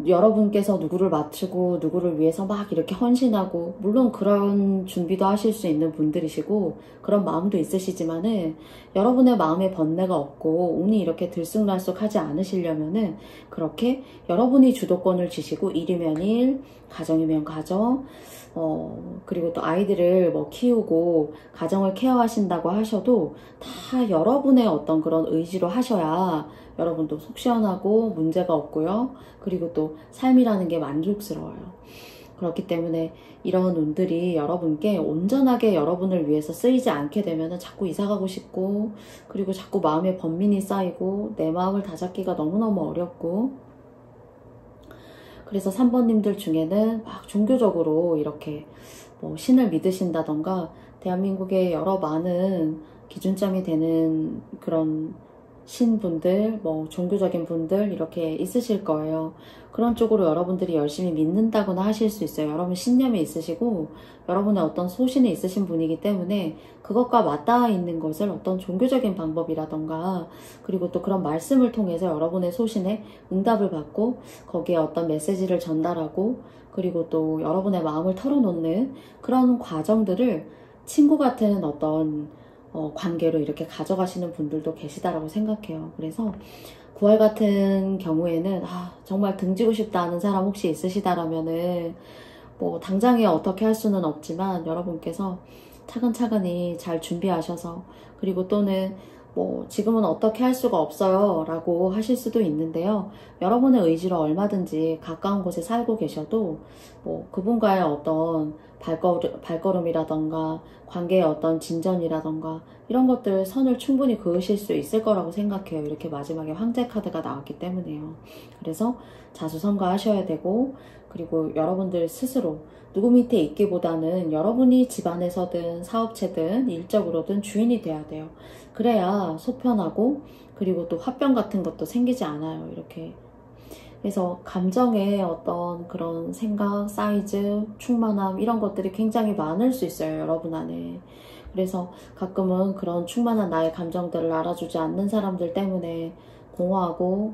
여러분께서 누구를 맞추고 누구를 위해서 막 이렇게 헌신하고, 물론 그런 준비도 하실 수 있는 분들이시고 그런 마음도 있으시지만은, 여러분의 마음에 번뇌가 없고 운이 이렇게 들쑥날쑥하지 않으시려면은 그렇게 여러분이 주도권을 쥐시고, 일이면 일, 가정이면 가정, 그리고 또 아이들을 뭐 키우고 가정을 케어하신다고 하셔도 다 여러분의 어떤 그런 의지로 하셔야 여러분도 속 시원하고 문제가 없고요. 그리고 또 삶이라는 게 만족스러워요. 그렇기 때문에 이런 운들이 여러분께 온전하게 여러분을 위해서 쓰이지 않게 되면 자꾸 이사가고 싶고, 그리고 자꾸 마음에 번민이 쌓이고 내 마음을 다잡기가 너무너무 어렵고, 그래서 3번님들 중에는 막 종교적으로 이렇게 뭐 신을 믿으신다던가 대한민국의 여러 많은 기준점이 되는 그런 신분들, 뭐 종교적인 분들 이렇게 있으실 거예요. 그런 쪽으로 여러분들이 열심히 믿는다거나 하실 수 있어요. 여러분 신념이 있으시고 여러분의 어떤 소신이 있으신 분이기 때문에 그것과 맞닿아 있는 것을 어떤 종교적인 방법이라던가, 그리고 또 그런 말씀을 통해서 여러분의 소신에 응답을 받고 거기에 어떤 메시지를 전달하고, 그리고 또 여러분의 마음을 털어놓는 그런 과정들을 친구 같은 어떤 관계로 이렇게 가져가시는 분들도 계시다라고 생각해요. 그래서 9월 같은 경우에는 정말 등지고 싶다 하는 사람 혹시 있으시다라면은, 뭐 당장에 어떻게 할 수는 없지만 여러분께서 차근차근히 잘 준비하셔서, 그리고 또는 뭐 지금은 어떻게 할 수가 없어요 라고 하실 수도 있는데요, 여러분의 의지로 얼마든지 가까운 곳에 살고 계셔도 뭐 그분과의 어떤 발걸음이라던가 관계의 어떤 진전이라던가 이런 것들 선을 충분히 그으실 수 있을 거라고 생각해요. 이렇게 마지막에 황제 카드가 나왔기 때문에요. 그래서 자수성가하셔야 되고, 그리고 여러분들 스스로 누구 밑에 있기보다는 여러분이 집안에서든 사업체든 일적으로든 주인이 돼야 돼요. 그래야 속 편하고, 그리고 또 화병 같은 것도 생기지 않아요. 이렇게. 그래서 감정의 어떤 그런 생각, 사이즈, 충만함 이런 것들이 굉장히 많을 수 있어요. 여러분 안에. 그래서 가끔은 그런 충만한 나의 감정들을 알아주지 않는 사람들 때문에 공허하고,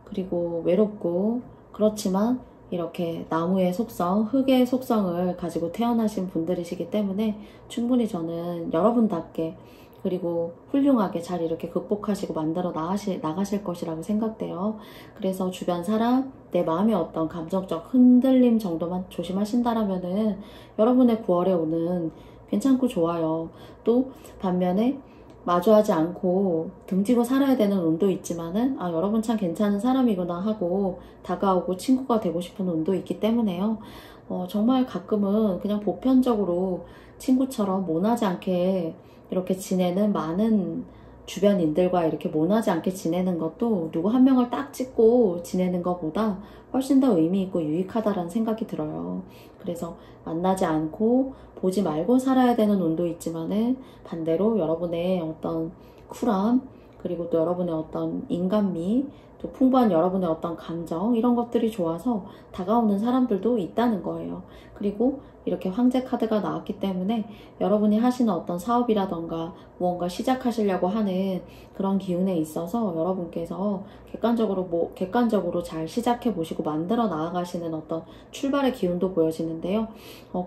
그리고 외롭고, 그렇지만 이렇게 나무의 속성, 흙의 속성을 가지고 태어나신 분들이시기 때문에 충분히 저는 여러분답게, 그리고 훌륭하게 잘 이렇게 극복하시고 만들어 나가실 것이라고 생각돼요. 그래서 주변 사람, 내 마음의 어떤 감정적 흔들림 정도만 조심하신다라면은 여러분의 9월에 오는 괜찮고 좋아요. 또 반면에 마주하지 않고 등지고 살아야 되는 운도 있지만은, 여러분 참 괜찮은 사람이구나 하고 다가오고 친구가 되고 싶은 운도 있기 때문에요. 정말 가끔은 그냥 보편적으로 친구처럼 모나지 않게 이렇게 지내는, 많은 주변인들과 이렇게 모나지 않게 지내는 것도 누구 한 명을 딱 찍고 지내는 것보다 훨씬 더 의미 있고 유익하다라는 생각이 들어요. 그래서 만나지 않고 보지 말고 살아야 되는 운도 있지만은, 반대로 여러분의 어떤 쿨함, 그리고 또 여러분의 어떤 인간미, 또 풍부한 여러분의 어떤 감정, 이런 것들이 좋아서 다가오는 사람들도 있다는 거예요. 그리고 이렇게 황제 카드가 나왔기 때문에 여러분이 하시는 어떤 사업이라던가 무언가 시작하시려고 하는 그런 기운에 있어서 여러분께서 객관적으로 잘 시작해 보시고 만들어 나아가시는 어떤 출발의 기운도 보여지는데요.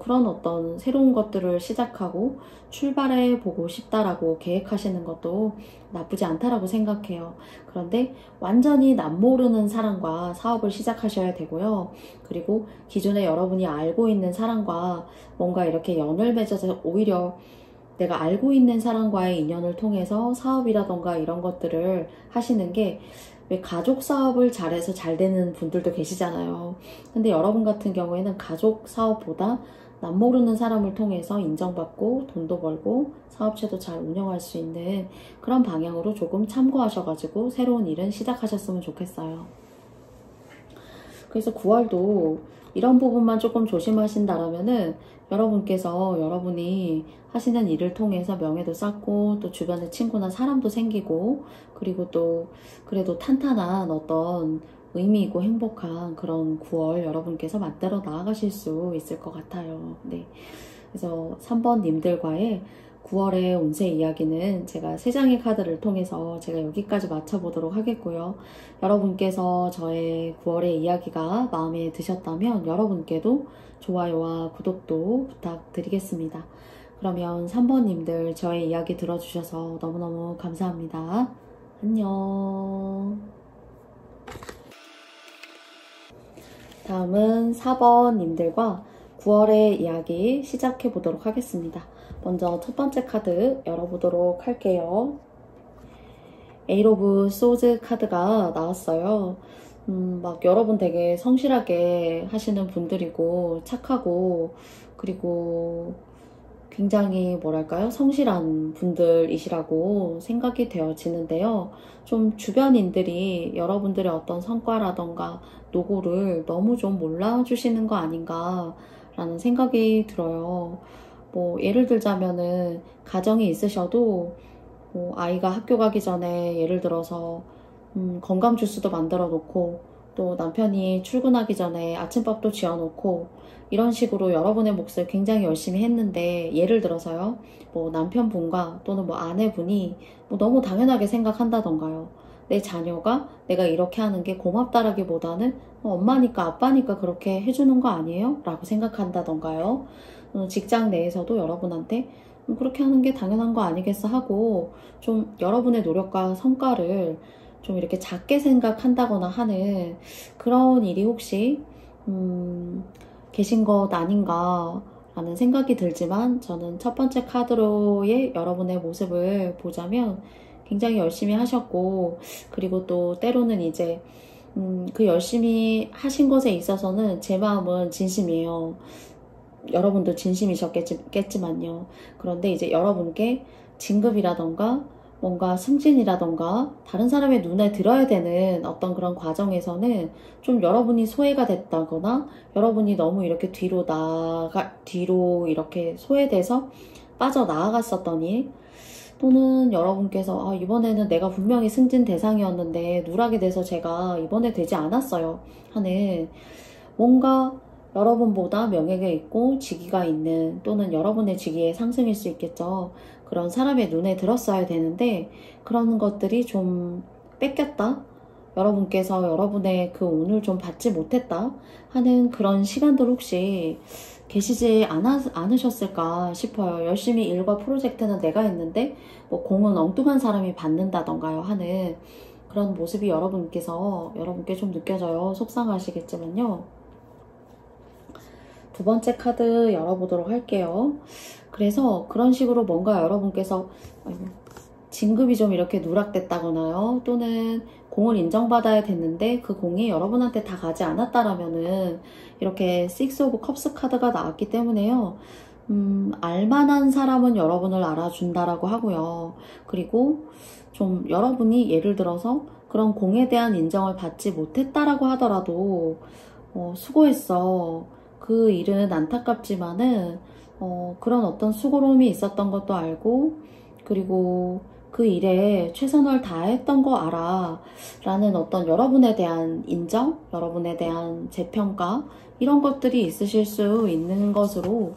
그런 어떤 새로운 것들을 시작하고 출발해 보고 싶다라고 계획하시는 것도 나쁘지 않다라고 생각해요. 그런데 완전히 남모르는 사람과 사업을 시작하셔야 되고요. 그리고 기존에 여러분이 알고 있는 사람과 뭔가 이렇게 연을 맺어서, 오히려 내가 알고 있는 사람과의 인연을 통해서 사업이라던가 이런 것들을 하시는 게, 왜 가족 사업을 잘해서 잘 되는 분들도 계시잖아요. 근데 여러분 같은 경우에는 가족 사업보다 남모르는 사람을 통해서 인정받고 돈도 벌고 사업체도 잘 운영할 수 있는 그런 방향으로 조금 참고하셔가지고 새로운 일은 시작하셨으면 좋겠어요. 그래서 9월도 이런 부분만 조금 조심하신다라면은 여러분께서 여러분이 하시는 일을 통해서 명예도 쌓고, 또 주변에 친구나 사람도 생기고, 그리고 또 그래도 탄탄한 어떤 의미 있고 행복한 그런 9월 여러분께서 만들어 나아가실 수 있을 것 같아요. 네. 그래서 3번 님들과의 9월의 운세 이야기는 제가 3장의 카드를 통해서 제가 여기까지 맞춰보도록 하겠고요. 여러분께서 저의 9월의 이야기가 마음에 드셨다면 여러분께도 좋아요와 구독도 부탁드리겠습니다. 그러면 3번님들 저의 이야기 들어주셔서 너무너무 감사합니다. 안녕. 다음은 4번님들과 9월의 이야기 시작해 보도록 하겠습니다. 먼저 첫 번째 카드 열어보도록 할게요. 에잇 오브 소즈 카드가 나왔어요. 막 여러분 되게 성실하게 하시는 분들이고 착하고 그리고 굉장히 뭐랄까요? 성실한 분들이시라고 생각이 되어지는데요. 좀 주변인들이 여러분들의 어떤 성과라던가 노고를 너무 좀 몰라주시는 거 아닌가 라는 생각이 들어요. 뭐 예를 들자면은 가정이 있으셔도 뭐 아이가 학교 가기 전에 예를 들어서 건강 주스도 만들어 놓고 또 남편이 출근하기 전에 아침밥도 지어 놓고 이런 식으로 여러분의 몫을 굉장히 열심히 했는데 예를 들어서요 뭐 남편분과 또는 뭐 아내분이 뭐 너무 당연하게 생각한다던가요. 내 자녀가 내가 이렇게 하는 게 고맙다라기보다는 엄마니까 아빠니까 그렇게 해주는 거 아니에요? 라고 생각한다던가요. 직장 내에서도 여러분한테 그렇게 하는 게 당연한 거 아니겠어 하고 좀 여러분의 노력과 성과를 좀 이렇게 작게 생각한다거나 하는 그런 일이 혹시 계신 것 아닌가 라는 생각이 들지만 저는 첫 번째 카드로의 여러분의 모습을 보자면 굉장히 열심히 하셨고 그리고 또 때로는 이제 그 열심히 하신 것에 있어서는 제 마음은 진심이에요. 여러분도 진심이셨겠지만요. 그런데 이제 여러분께 진급이라던가 뭔가 승진이라던가 다른 사람의 눈에 들어야 되는 어떤 그런 과정에서는 좀 여러분이 소외가 됐다거나 여러분이 너무 이렇게 뒤로 이렇게 소외돼서 빠져나아갔었던 일 또는 여러분께서 이번에는 내가 분명히 승진 대상이었는데 누락이 돼서 제가 이번에 되지 않았어요 하는 뭔가 여러분보다 명예가 있고 직위가 있는 또는 여러분의 직위의 상승일 수 있겠죠. 그런 사람의 눈에 들었어야 되는데 그런 것들이 좀 뺏겼다. 여러분께서 여러분의 그 운을 좀 받지 못했다 하는 그런 시간들 혹시 계시지 않으셨을까 싶어요. 열심히 일과 프로젝트는 내가 했는데 뭐 공은 엉뚱한 사람이 받는다던가요 하는 그런 모습이 여러분께 좀 느껴져요. 속상하시겠지만요. 두 번째 카드 열어보도록 할게요. 그래서 그런 식으로 뭔가 여러분께서 진급이 좀 이렇게 누락됐다거나요. 또는 공을 인정받아야 됐는데 그 공이 여러분한테 다 가지 않았다라면은 이렇게 식스 오브 컵스 카드가 나왔기 때문에요. 알만한 사람은 여러분을 알아준다라고 하고요. 그리고 좀 여러분이 예를 들어서 그런 공에 대한 인정을 받지 못했다라고 하더라도 수고했어. 그 일은 안타깝지만은 그런 어떤 수고로움이 있었던 것도 알고 그리고 그 일에 최선을 다했던 거 알아 라는 어떤 여러분에 대한 인정, 여러분에 대한 재평가 이런 것들이 있으실 수 있는 것으로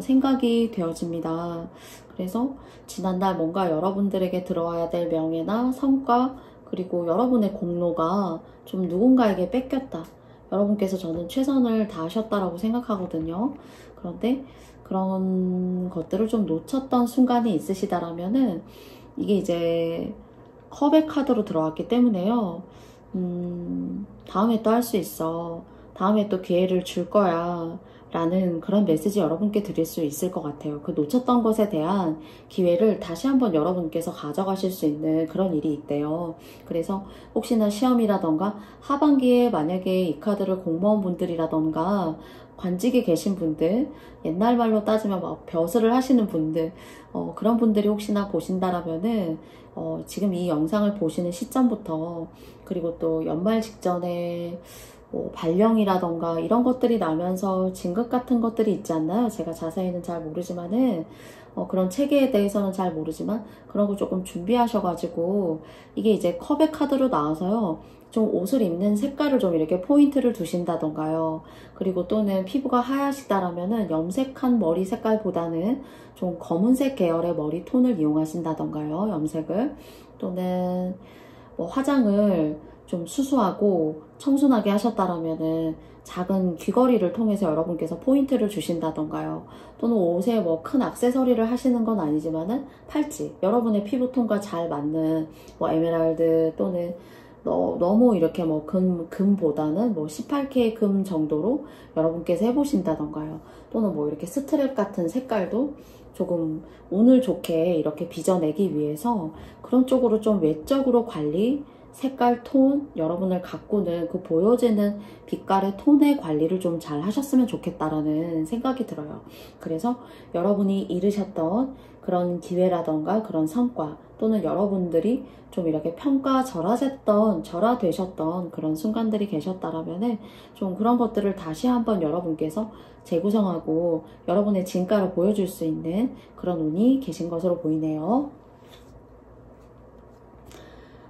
생각이 되어집니다. 그래서 지난달 뭔가 여러분들에게 들어와야 될 명예나 성과 그리고 여러분의 공로가 좀 누군가에게 뺏겼다. 여러분께서 저는 최선을 다하셨다라고 생각하거든요. 그런데 그런 것들을 좀 놓쳤던 순간이 있으시다라면은 이게 이제 컵의 카드로 들어왔기 때문에요. 다음에 또 할 수 있어. 다음에 또 기회를 줄 거야. 라는 그런 메시지 여러분께 드릴 수 있을 것 같아요. 그 놓쳤던 것에 대한 기회를 다시 한번 여러분께서 가져가실 수 있는 그런 일이 있대요. 그래서 혹시나 시험이라던가 하반기에 만약에 이 카드를 공무원분들이라던가 관직에 계신 분들, 옛날 말로 따지면 막 벼슬을 하시는 분들, 그런 분들이 혹시나 보신다라면은 지금 이 영상을 보시는 시점부터 그리고 또 연말 직전에 뭐 발령이라던가 이런 것들이 나면서 진급 같은 것들이 있지 않나요? 제가 자세히는 잘 모르지만은 그런 체계에 대해서는 잘 모르지만 그런 거 조금 준비하셔가지고 이게 이제 컵의 카드로 나와서요. 좀 옷을 입는 색깔을 좀 이렇게 포인트를 두신다던가요. 그리고 또는 피부가 하얗시다라면은 염색한 머리 색깔보다는 좀 검은색 계열의 머리 톤을 이용하신다던가요. 염색을. 또는 뭐 화장을 좀 수수하고 청순하게 하셨다라면은 작은 귀걸이를 통해서 여러분께서 포인트를 주신다던가요. 또는 옷에 뭐 큰 액세서리를 하시는 건 아니지만은 팔찌, 여러분의 피부톤과 잘 맞는 뭐 에메랄드 또는 너무 이렇게 뭐 금보다는 뭐 18K 금 정도로 여러분께서 해보신다던가요. 또는 뭐 이렇게 스트랩 같은 색깔도 조금 운을 좋게 이렇게 빚어내기 위해서 그런 쪽으로 좀 외적으로 관리, 색깔, 톤, 여러분을 가꾸는 그 보여지는 빛깔의 톤의 관리를 좀 잘 하셨으면 좋겠다라는 생각이 들어요. 그래서 여러분이 이루셨던 그런 기회라던가 그런 성과 또는 여러분들이 좀 이렇게 절하되셨던 그런 순간들이 계셨다라면은 좀 그런 것들을 다시 한번 여러분께서 재구성하고 여러분의 진가를 보여줄 수 있는 그런 운이 계신 것으로 보이네요.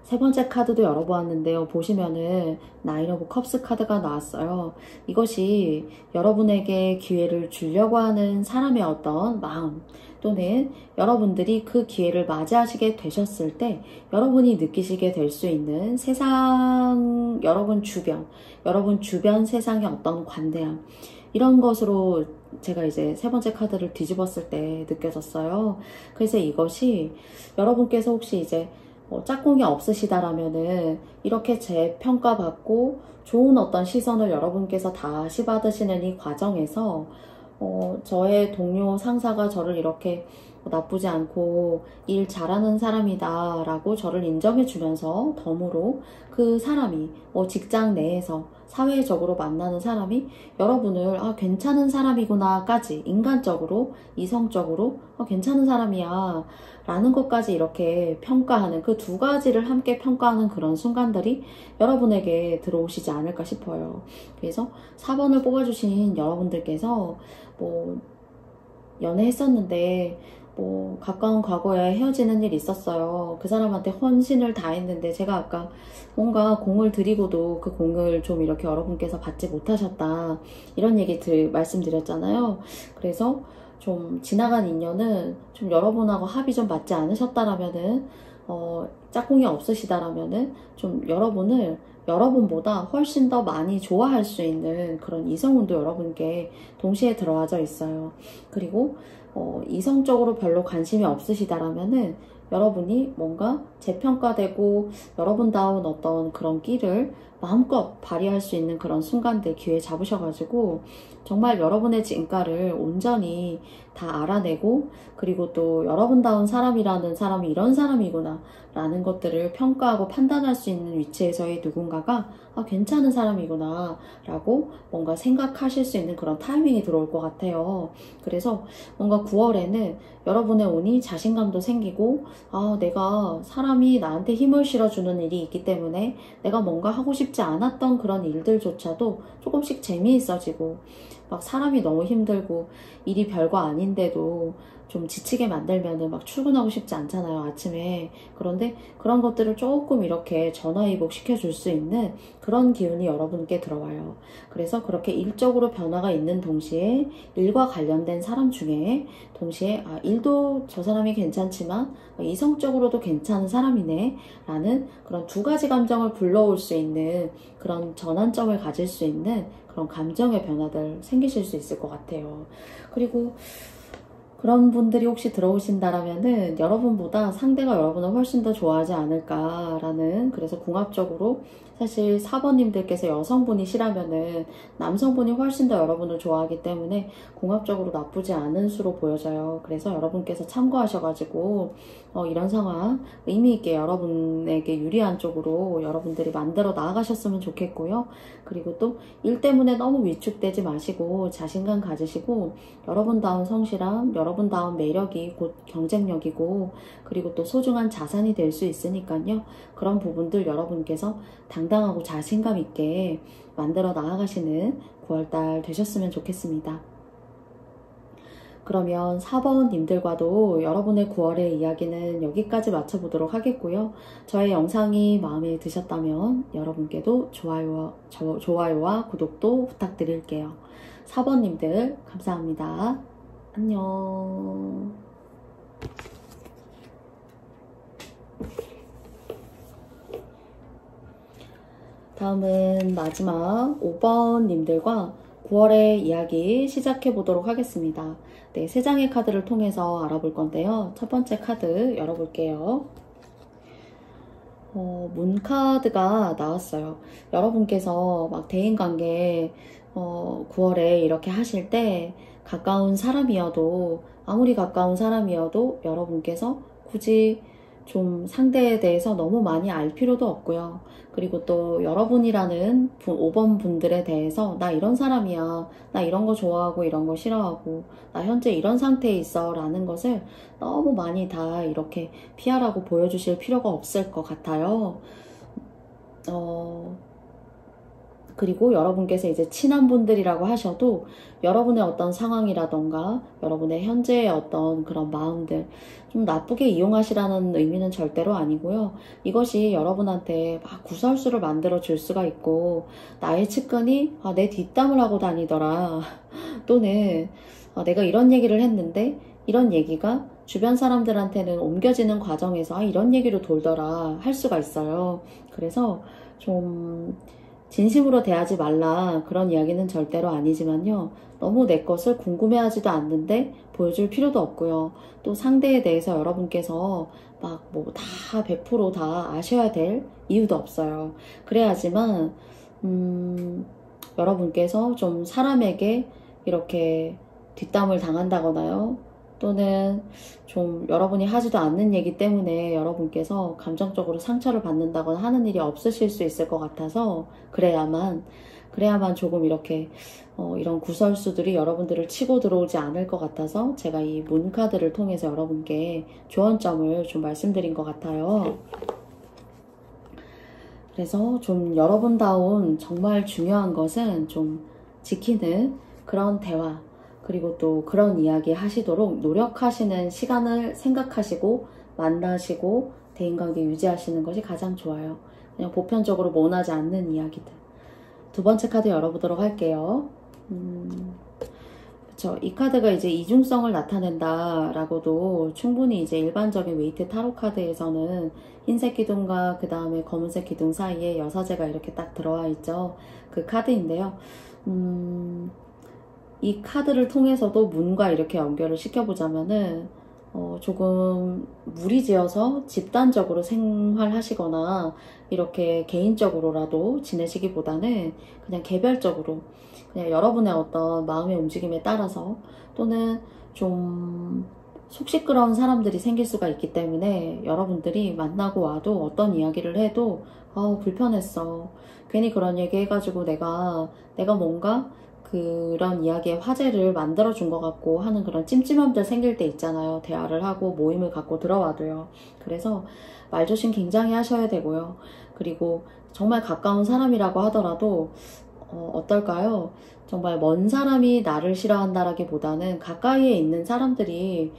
세 번째 카드도 열어보았는데요. 보시면은 나인 오브 컵스 카드가 나왔어요. 이것이 여러분에게 기회를 주려고 하는 사람의 어떤 마음 또는 여러분들이 그 기회를 맞이하시게 되셨을 때 여러분이 느끼시게 될 수 있는 세상, 여러분 주변 세상의 어떤 관대함 이런 것으로 제가 이제 세 번째 카드를 뒤집었을 때 느껴졌어요. 그래서 이것이 여러분께서 혹시 이제 짝꿍이 없으시다라면은 이렇게 재평가받고 좋은 어떤 시선을 여러분께서 다시 받으시는 이 과정에서 저의 동료 상사가 저를 이렇게 나쁘지 않고 일 잘하는 사람이다 라고 저를 인정해 주면서 덤으로 그 사람이 직장 내에서 사회적으로 만나는 사람이 여러분을 괜찮은 사람이구나 까지 인간적으로 이성적으로 괜찮은 사람이야 라는 것까지 이렇게 평가하는 그 두 가지를 함께 평가하는 그런 순간들이 여러분에게 들어오시지 않을까 싶어요. 그래서 4번을 뽑아주신 여러분들께서 연애했었는데 가까운 과거에 헤어지는 일이 있었어요. 그 사람한테 헌신을 다했는데 제가 아까 뭔가 공을 들이고도 그 공을 좀 이렇게 여러분께서 받지 못하셨다 이런 얘기 말씀드렸잖아요. 그래서 좀 지나간 인연은 좀 여러분하고 합이 좀 맞지 않으셨다라면은 짝꿍이 없으시다라면은 좀 여러분을 여러분보다 훨씬 더 많이 좋아할 수 있는 그런 이성운도 여러분께 동시에 들어와져 있어요. 그리고 이성적으로 별로 관심이 없으시다라면은 여러분이 뭔가 재평가되고 여러분다운 어떤 그런 끼를 마음껏 발휘할 수 있는 그런 순간들 기회 잡으셔가지고 정말 여러분의 진가를 온전히 다 알아내고 그리고 또 여러분다운 사람이라는 사람이 이런 사람이구나 라는 것들을 평가하고 판단할 수 있는 위치에서의 누군가가 괜찮은 사람이구나 라고 뭔가 생각하실 수 있는 그런 타이밍이 들어올 것 같아요. 그래서 뭔가 9월에는 여러분의 운이 자신감도 생기고 내가 사람이 나한테 힘을 실어주는 일이 있기 때문에 내가 뭔가 하고 싶지 않았던 그런 일들조차도 조금씩 재미있어지고 막 사람이 너무 힘들고 일이 별거 아닌데도 좀 지치게 만들면은 막 출근하고 싶지 않잖아요, 아침에. 그런데 그런 것들을 조금 이렇게 전화위복 시켜줄 수 있는 그런 기운이 여러분께 들어와요. 그래서 그렇게 일적으로 변화가 있는 동시에 일과 관련된 사람 중에 동시에 일도 저 사람이 괜찮지만 이성적으로도 괜찮은 사람이네 라는 그런 두 가지 감정을 불러올 수 있는 그런 전환점을 가질 수 있는 그런 감정의 변화들 생기실 수 있을 것 같아요. 그리고 그런 분들이 혹시 들어오신다라면은 여러분보다 상대가 여러분을 훨씬 더 좋아하지 않을까라는, 그래서 궁합적으로 사실 4번님들께서 여성분이시라면은 남성분이 훨씬 더 여러분을 좋아하기 때문에 궁합적으로 나쁘지 않은 수로 보여져요. 그래서 여러분께서 참고하셔가지고 이런 상황 의미있게 여러분에게 유리한 쪽으로 여러분들이 만들어 나아가셨으면 좋겠고요. 그리고 또 일 때문에 너무 위축되지 마시고 자신감 가지시고 여러분다운 성실함, 여러분다운 매력이 곧 경쟁력이고 그리고 또 소중한 자산이 될 수 있으니까요. 그런 부분들 여러분께서 당당하고 자신감 있게 만들어 나아가시는 9월달 되셨으면 좋겠습니다. 그러면 4번님들과도 여러분의 9월의 이야기는 여기까지 마쳐보도록 하겠고요. 저의 영상이 마음에 드셨다면 여러분께도 좋아요와 구독도 부탁드릴게요. 4번님들 감사합니다. 안녕. 다음은 마지막 5번님들과 9월의 이야기 시작해 보도록 하겠습니다. 네, 3장의 카드를 통해서 알아볼 건데요. 첫 번째 카드 열어볼게요. 문 카드가 나왔어요. 여러분께서 막 대인관계 9월에 이렇게 하실 때 가까운 사람이어도 아무리 가까운 사람이어도 여러분께서 굳이 좀 상대에 대해서 너무 많이 알 필요도 없고요. 그리고 또 여러분이라는 5번 분들에 대해서 나 이런 사람이야, 나 이런 거 좋아하고 이런 거 싫어하고 나 현재 이런 상태에 있어 라는 것을 너무 많이 다 이렇게 피하라고 보여주실 필요가 없을 것 같아요. 그리고 여러분께서 이제 친한 분들이라고 하셔도 여러분의 어떤 상황이라던가 여러분의 현재의 어떤 그런 마음들 좀 나쁘게 이용하시라는 의미는 절대로 아니고요. 이것이 여러분한테 막 구설수를 만들어 줄 수가 있고 나의 측근이 내 뒷담을 하고 다니더라 또는 내가 이런 얘기를 했는데 이런 얘기가 주변 사람들한테는 옮겨지는 과정에서 이런 얘기로 돌더라 할 수가 있어요. 그래서 좀 진심으로 대하지 말라 그런 이야기는 절대로 아니지만요. 너무 내 것을 궁금해하지도 않는데 보여줄 필요도 없고요. 또 상대에 대해서 여러분께서 막 뭐 다 100% 아셔야 될 이유도 없어요. 그래야지만 여러분께서 좀 사람에게 이렇게 뒷담을 당한다거나요. 또는 좀 여러분이 하지도 않는 얘기 때문에 여러분께서 감정적으로 상처를 받는다거나 하는 일이 없으실 수 있을 것 같아서 그래야만 조금 이렇게 이런 구설수들이 여러분들을 치고 들어오지 않을 것 같아서 제가 이 문카드를 통해서 여러분께 조언점을 좀 말씀드린 것 같아요. 그래서 좀 여러분다운 정말 중요한 것은 좀 지키는 그런 대화 그리고 또 그런 이야기 하시도록 노력하시는 시간을 생각하시고 만나시고 대인관계 유지하시는 것이 가장 좋아요. 그냥 보편적으로 원하지 않는 이야기들. 두 번째 카드 열어보도록 할게요. 그쵸. 이 카드가 이제 이중성을 나타낸다 라고도 충분히 이제 일반적인 웨이트 타로 카드에서는 흰색 기둥과 그 다음에 검은색 기둥 사이에 여사제가 이렇게 딱 들어와 있죠. 그 카드인데요. 이 카드를 통해서도 문과 이렇게 연결을 시켜보자면은 조금 무리지어서 집단적으로 생활하시거나 이렇게 개인적으로라도 지내시기보다는 그냥 개별적으로 그냥 여러분의 어떤 마음의 움직임에 따라서 또는 좀 속 시끄러운 사람들이 생길 수가 있기 때문에 여러분들이 만나고 와도 어떤 이야기를 해도 불편했어. 괜히 그런 얘기 해가지고 내가 뭔가 그런 이야기의 화제를 만들어준 것 같고 하는 그런 찜찜함들 생길 때 있잖아요. 대화를 하고 모임을 갖고 들어와도요. 그래서 말조심 굉장히 하셔야 되고요. 그리고 정말 가까운 사람이라고 하더라도 어떨까요? 정말 먼 사람이 나를 싫어한다라기보다는 가까이에 있는 사람들이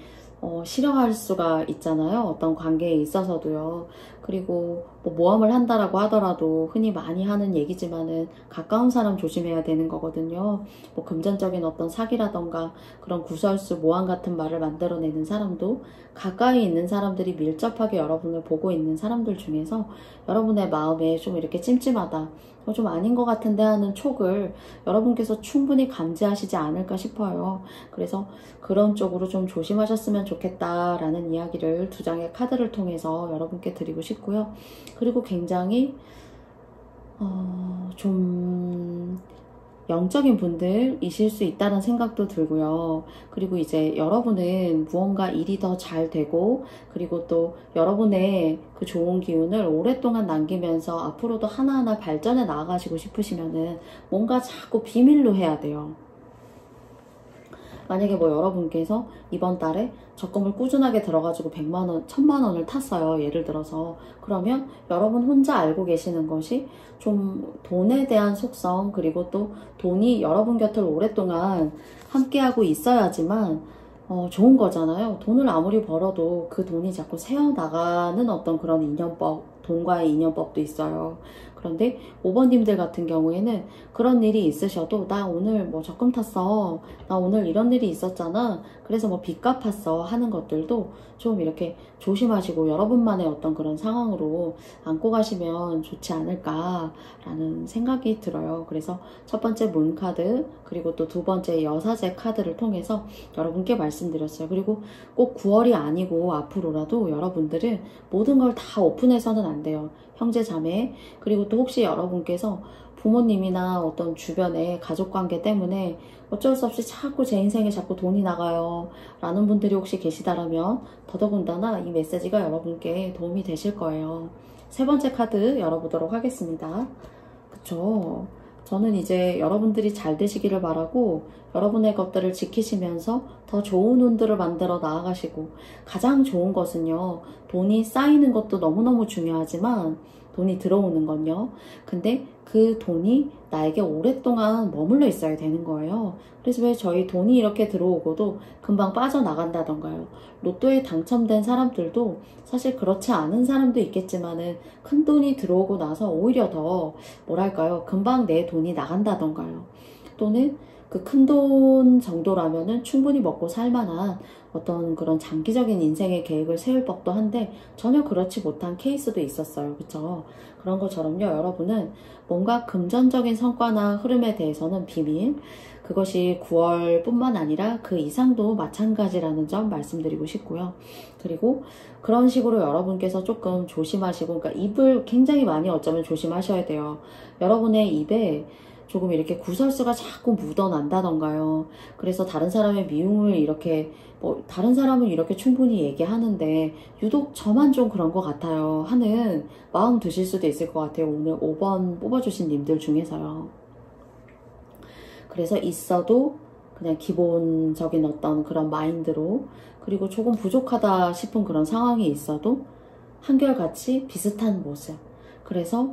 싫어할 수가 있잖아요. 어떤 관계에 있어서도요. 그리고 뭐 모함을 한다라고 하더라도 흔히 많이 하는 얘기지만은 가까운 사람 조심해야 되는 거거든요. 뭐 금전적인 어떤 사기라던가 그런 구설수 모함 같은 말을 만들어내는 사람도 가까이 있는 사람들이 밀접하게 여러분을 보고 있는 사람들 중에서 여러분의 마음에 좀 이렇게 찜찜하다, 좀 아닌 것 같은데 하는 촉을 여러분께서 충분히 감지하시지 않을까 싶어요. 그래서 그런 쪽으로 좀 조심하셨으면 좋겠다라는 이야기를 두 장의 카드를 통해서 여러분께 드리고 싶고요. 그리고 굉장히 좀 영적인 분들이실 수 있다는 생각도 들고요. 그리고 이제 여러분은 무언가 일이 더 잘 되고 그리고 또 여러분의 그 좋은 기운을 오랫동안 남기면서 앞으로도 하나하나 발전해 나아가시고 싶으시면은 뭔가 자꾸 비밀로 해야 돼요. 만약에 뭐 여러분께서 이번 달에 적금을 꾸준하게 들어가지고 100만원, 1000만원을 탔어요. 예를 들어서. 그러면 여러분 혼자 알고 계시는 것이 좀 돈에 대한 속성, 그리고 또 돈이 여러분 곁을 오랫동안 함께하고 있어야지만 좋은 거잖아요. 돈을 아무리 벌어도 그 돈이 자꾸 새어나가는 어떤 그런 인연법, 돈과의 인연법도 있어요. 그런데 5번님들 같은 경우에는 그런 일이 있으셔도 나 오늘 뭐 적금 탔어. 나 오늘 이런 일이 있었잖아. 그래서 뭐 빚 갚았어 하는 것들도 좀 이렇게 조심하시고 여러분만의 어떤 그런 상황으로 안고 가시면 좋지 않을까라는 생각이 들어요. 그래서 첫 번째 문카드 그리고 또 두 번째 여사제 카드를 통해서 여러분께 말씀드렸어요. 그리고 꼭 9월이 아니고 앞으로라도 여러분들은 모든 걸 다 오픈해서는 안 돼요. 형제 자매 그리고 또 혹시 여러분께서 부모님이나 어떤 주변의 가족관계 때문에 어쩔 수 없이 자꾸 제 인생에 자꾸 돈이 나가요 라는 분들이 혹시 계시다라면 더더군다나 이 메시지가 여러분께 도움이 되실 거예요. 세 번째 카드 열어보도록 하겠습니다. 그쵸? 저는 이제 여러분들이 잘 되시기를 바라고 여러분의 것들을 지키시면서 더 좋은 운들을 만들어 나아가시고 가장 좋은 것은요. 돈이 쌓이는 것도 너무너무 중요하지만 돈이 들어오는 건요. 근데 그 돈이 나에게 오랫동안 머물러 있어야 되는 거예요. 그래서 왜 저희 돈이 이렇게 들어오고도 금방 빠져나간다던가요. 로또에 당첨된 사람들도 사실 그렇지 않은 사람도 있겠지만은 큰 돈이 들어오고 나서 오히려 더 뭐랄까요. 금방 내 돈이 나간다던가요. 또는 그 큰 돈 정도라면은 충분히 먹고 살만한 어떤 그런 장기적인 인생의 계획을 세울 법도 한데 전혀 그렇지 못한 케이스도 있었어요. 그쵸? 그런 것처럼요. 여러분은 뭔가 금전적인 성과나 흐름에 대해서는 비밀, 그것이 9월 뿐만 아니라 그 이상도 마찬가지라는 점 말씀드리고 싶고요. 그리고 그런 식으로 여러분께서 조금 조심하시고, 그러니까 입을 굉장히 많이 어쩌면 조심하셔야 돼요. 여러분의 입에 조금 이렇게 구설수가 자꾸 묻어난다던가요. 그래서 다른 사람의 미움을 이렇게 다른 사람은 이렇게 충분히 얘기하는데 유독 저만 좀 그런 것 같아요 하는 마음 드실 수도 있을 것 같아요. 오늘 5번 뽑아주신 님들 중에서요. 그래서 있어도 그냥 기본적인 어떤 그런 마인드로, 그리고 조금 부족하다 싶은 그런 상황이 있어도 한결같이 비슷한 모습. 그래서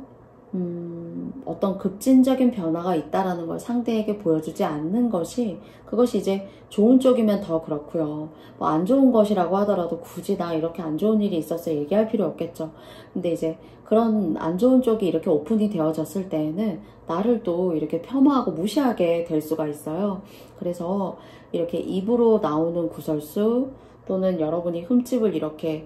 어떤 급진적인 변화가 있다라는 걸 상대에게 보여주지 않는 것이, 그것이 이제 좋은 쪽이면 더 그렇고요. 뭐 안 좋은 것이라고 하더라도 굳이 나 이렇게 안 좋은 일이 있었어 얘기할 필요 없겠죠. 근데 이제 그런 안 좋은 쪽이 이렇게 오픈이 되어졌을 때에는 나를 또 이렇게 폄하하고 무시하게 될 수가 있어요. 그래서 이렇게 입으로 나오는 구설수 또는 여러분이 흠집을 이렇게,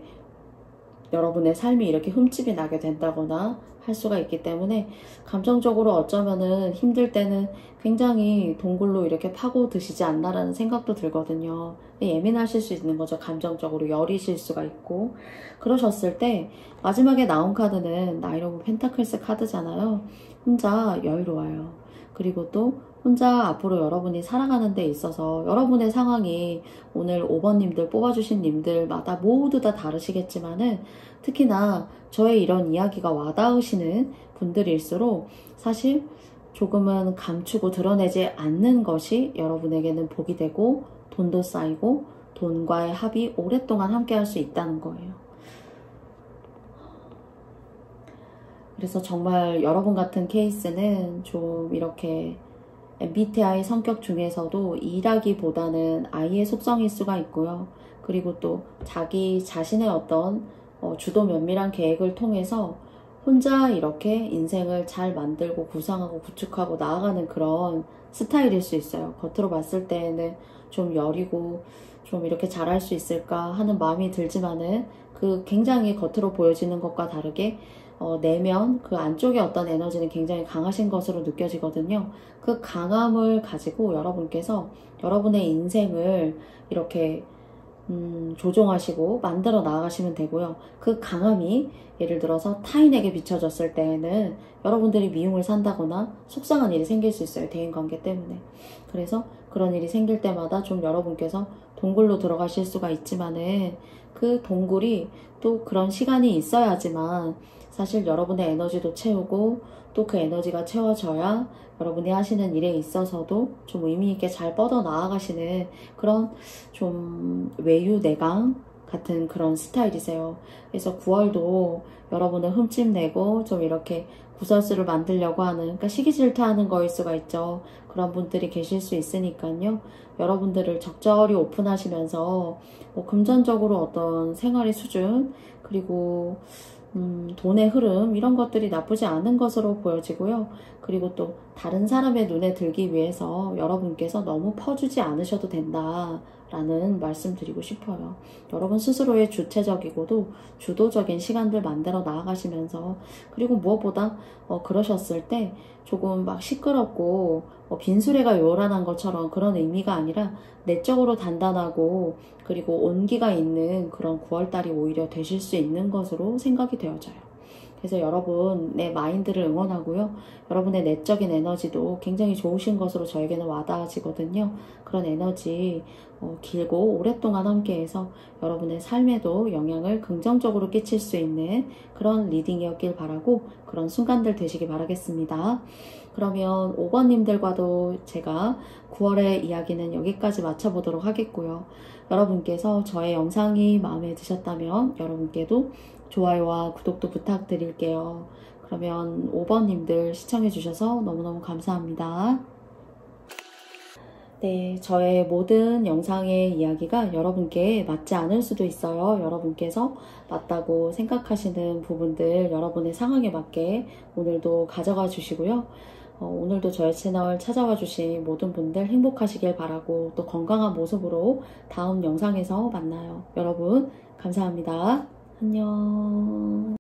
여러분의 삶이 이렇게 흠집이 나게 된다거나 할 수가 있기 때문에 감정적으로 어쩌면은 힘들 때는 굉장히 동굴로 이렇게 파고드시지 않나라는 생각도 들거든요. 예민하실 수 있는 거죠. 감정적으로 여리실 수가 있고. 그러셨을 때 마지막에 나온 카드는 나이트 오브 펜타클스 카드잖아요. 혼자 여유로워요. 그리고 또 혼자 앞으로 여러분이 살아가는 데 있어서 여러분의 상황이 오늘 5번님들 뽑아주신 님들마다 모두 다 다르시겠지만은 특히나 저의 이런 이야기가 와닿으시는 분들일수록 사실 조금은 감추고 드러내지 않는 것이 여러분에게는 복이 되고 돈도 쌓이고 돈과의 합이 오랫동안 함께 할 수 있다는 거예요. 그래서 정말 여러분 같은 케이스는 좀 이렇게 MBTI 성격 중에서도 E라기보다는 I의 속성일 수가 있고요. 그리고 또 자기 자신의 어떤 주도 면밀한 계획을 통해서 혼자 이렇게 인생을 잘 만들고 구상하고 구축하고 나아가는 그런 스타일일 수 있어요. 겉으로 봤을 때는 좀 여리고 좀 이렇게 잘할 수 있을까 하는 마음이 들지만은 그 굉장히 겉으로 보여지는 것과 다르게 내면 그 안쪽에 어떤 에너지는 굉장히 강하신 것으로 느껴지거든요. 그 강함을 가지고 여러분께서 여러분의 인생을 이렇게 조종하시고 만들어 나가시면 되고요. 그 강함이 예를 들어서 타인에게 비춰졌을 때에는 여러분들이 미움을 산다거나 속상한 일이 생길 수 있어요. 대인관계 때문에. 그래서 그런 일이 생길 때마다 좀 여러분께서 동굴로 들어가실 수가 있지만은 그 동굴이 또 그런 시간이 있어야지만 사실 여러분의 에너지도 채우고 또 그 에너지가 채워져야 여러분이 하시는 일에 있어서도 좀 의미있게 잘 뻗어 나아가시는 그런 좀 외유내강 같은 그런 스타일이세요. 그래서 9월도 여러분을 흠집내고 좀 이렇게 구설수를 만들려고 하는, 그러니까 시기 질투하는 거일 수가 있죠. 그런 분들이 계실 수 있으니까요. 여러분들을 적절히 오픈하시면서 뭐 금전적으로 어떤 생활의 수준, 그리고 돈의 흐름, 이런 것들이 나쁘지 않은 것으로 보여지고요. 그리고 또 다른 사람의 눈에 들기 위해서 여러분께서 너무 퍼주지 않으셔도 된다라는 말씀 드리고 싶어요. 여러분 스스로의 주체적이고도 주도적인 시간들 만들어 나아가시면서, 그리고 무엇보다 그러셨을 때 조금 막 시끄럽고 빈수레가 요란한 것처럼 그런 의미가 아니라 내적으로 단단하고 그리고 온기가 있는 그런 9월달이 오히려 되실 수 있는 것으로 생각이 되어져요. 그래서 여러분의 마인드를 응원하고요. 여러분의 내적인 에너지도 굉장히 좋으신 것으로 저에게는 와닿아지거든요. 그런 에너지 길고 오랫동안 함께해서 여러분의 삶에도 영향을 긍정적으로 끼칠 수 있는 그런 리딩이었길 바라고, 그런 순간들 되시기 바라겠습니다. 그러면 5번님들과도 제가 9월의 이야기는 여기까지 마쳐보도록 하겠고요. 여러분께서 저의 영상이 마음에 드셨다면 여러분께도 좋아요와 구독도 부탁드릴게요. 그러면 5번님들 시청해주셔서 너무너무 감사합니다. 네, 저의 모든 영상의 이야기가 여러분께 맞지 않을 수도 있어요. 여러분께서 맞다고 생각하시는 부분들 여러분의 상황에 맞게 오늘도 가져가 주시고요. 오늘도 저의 채널 찾아와 주신 모든 분들 행복하시길 바라고, 또 건강한 모습으로 다음 영상에서 만나요. 여러분 감사합니다. 안녕.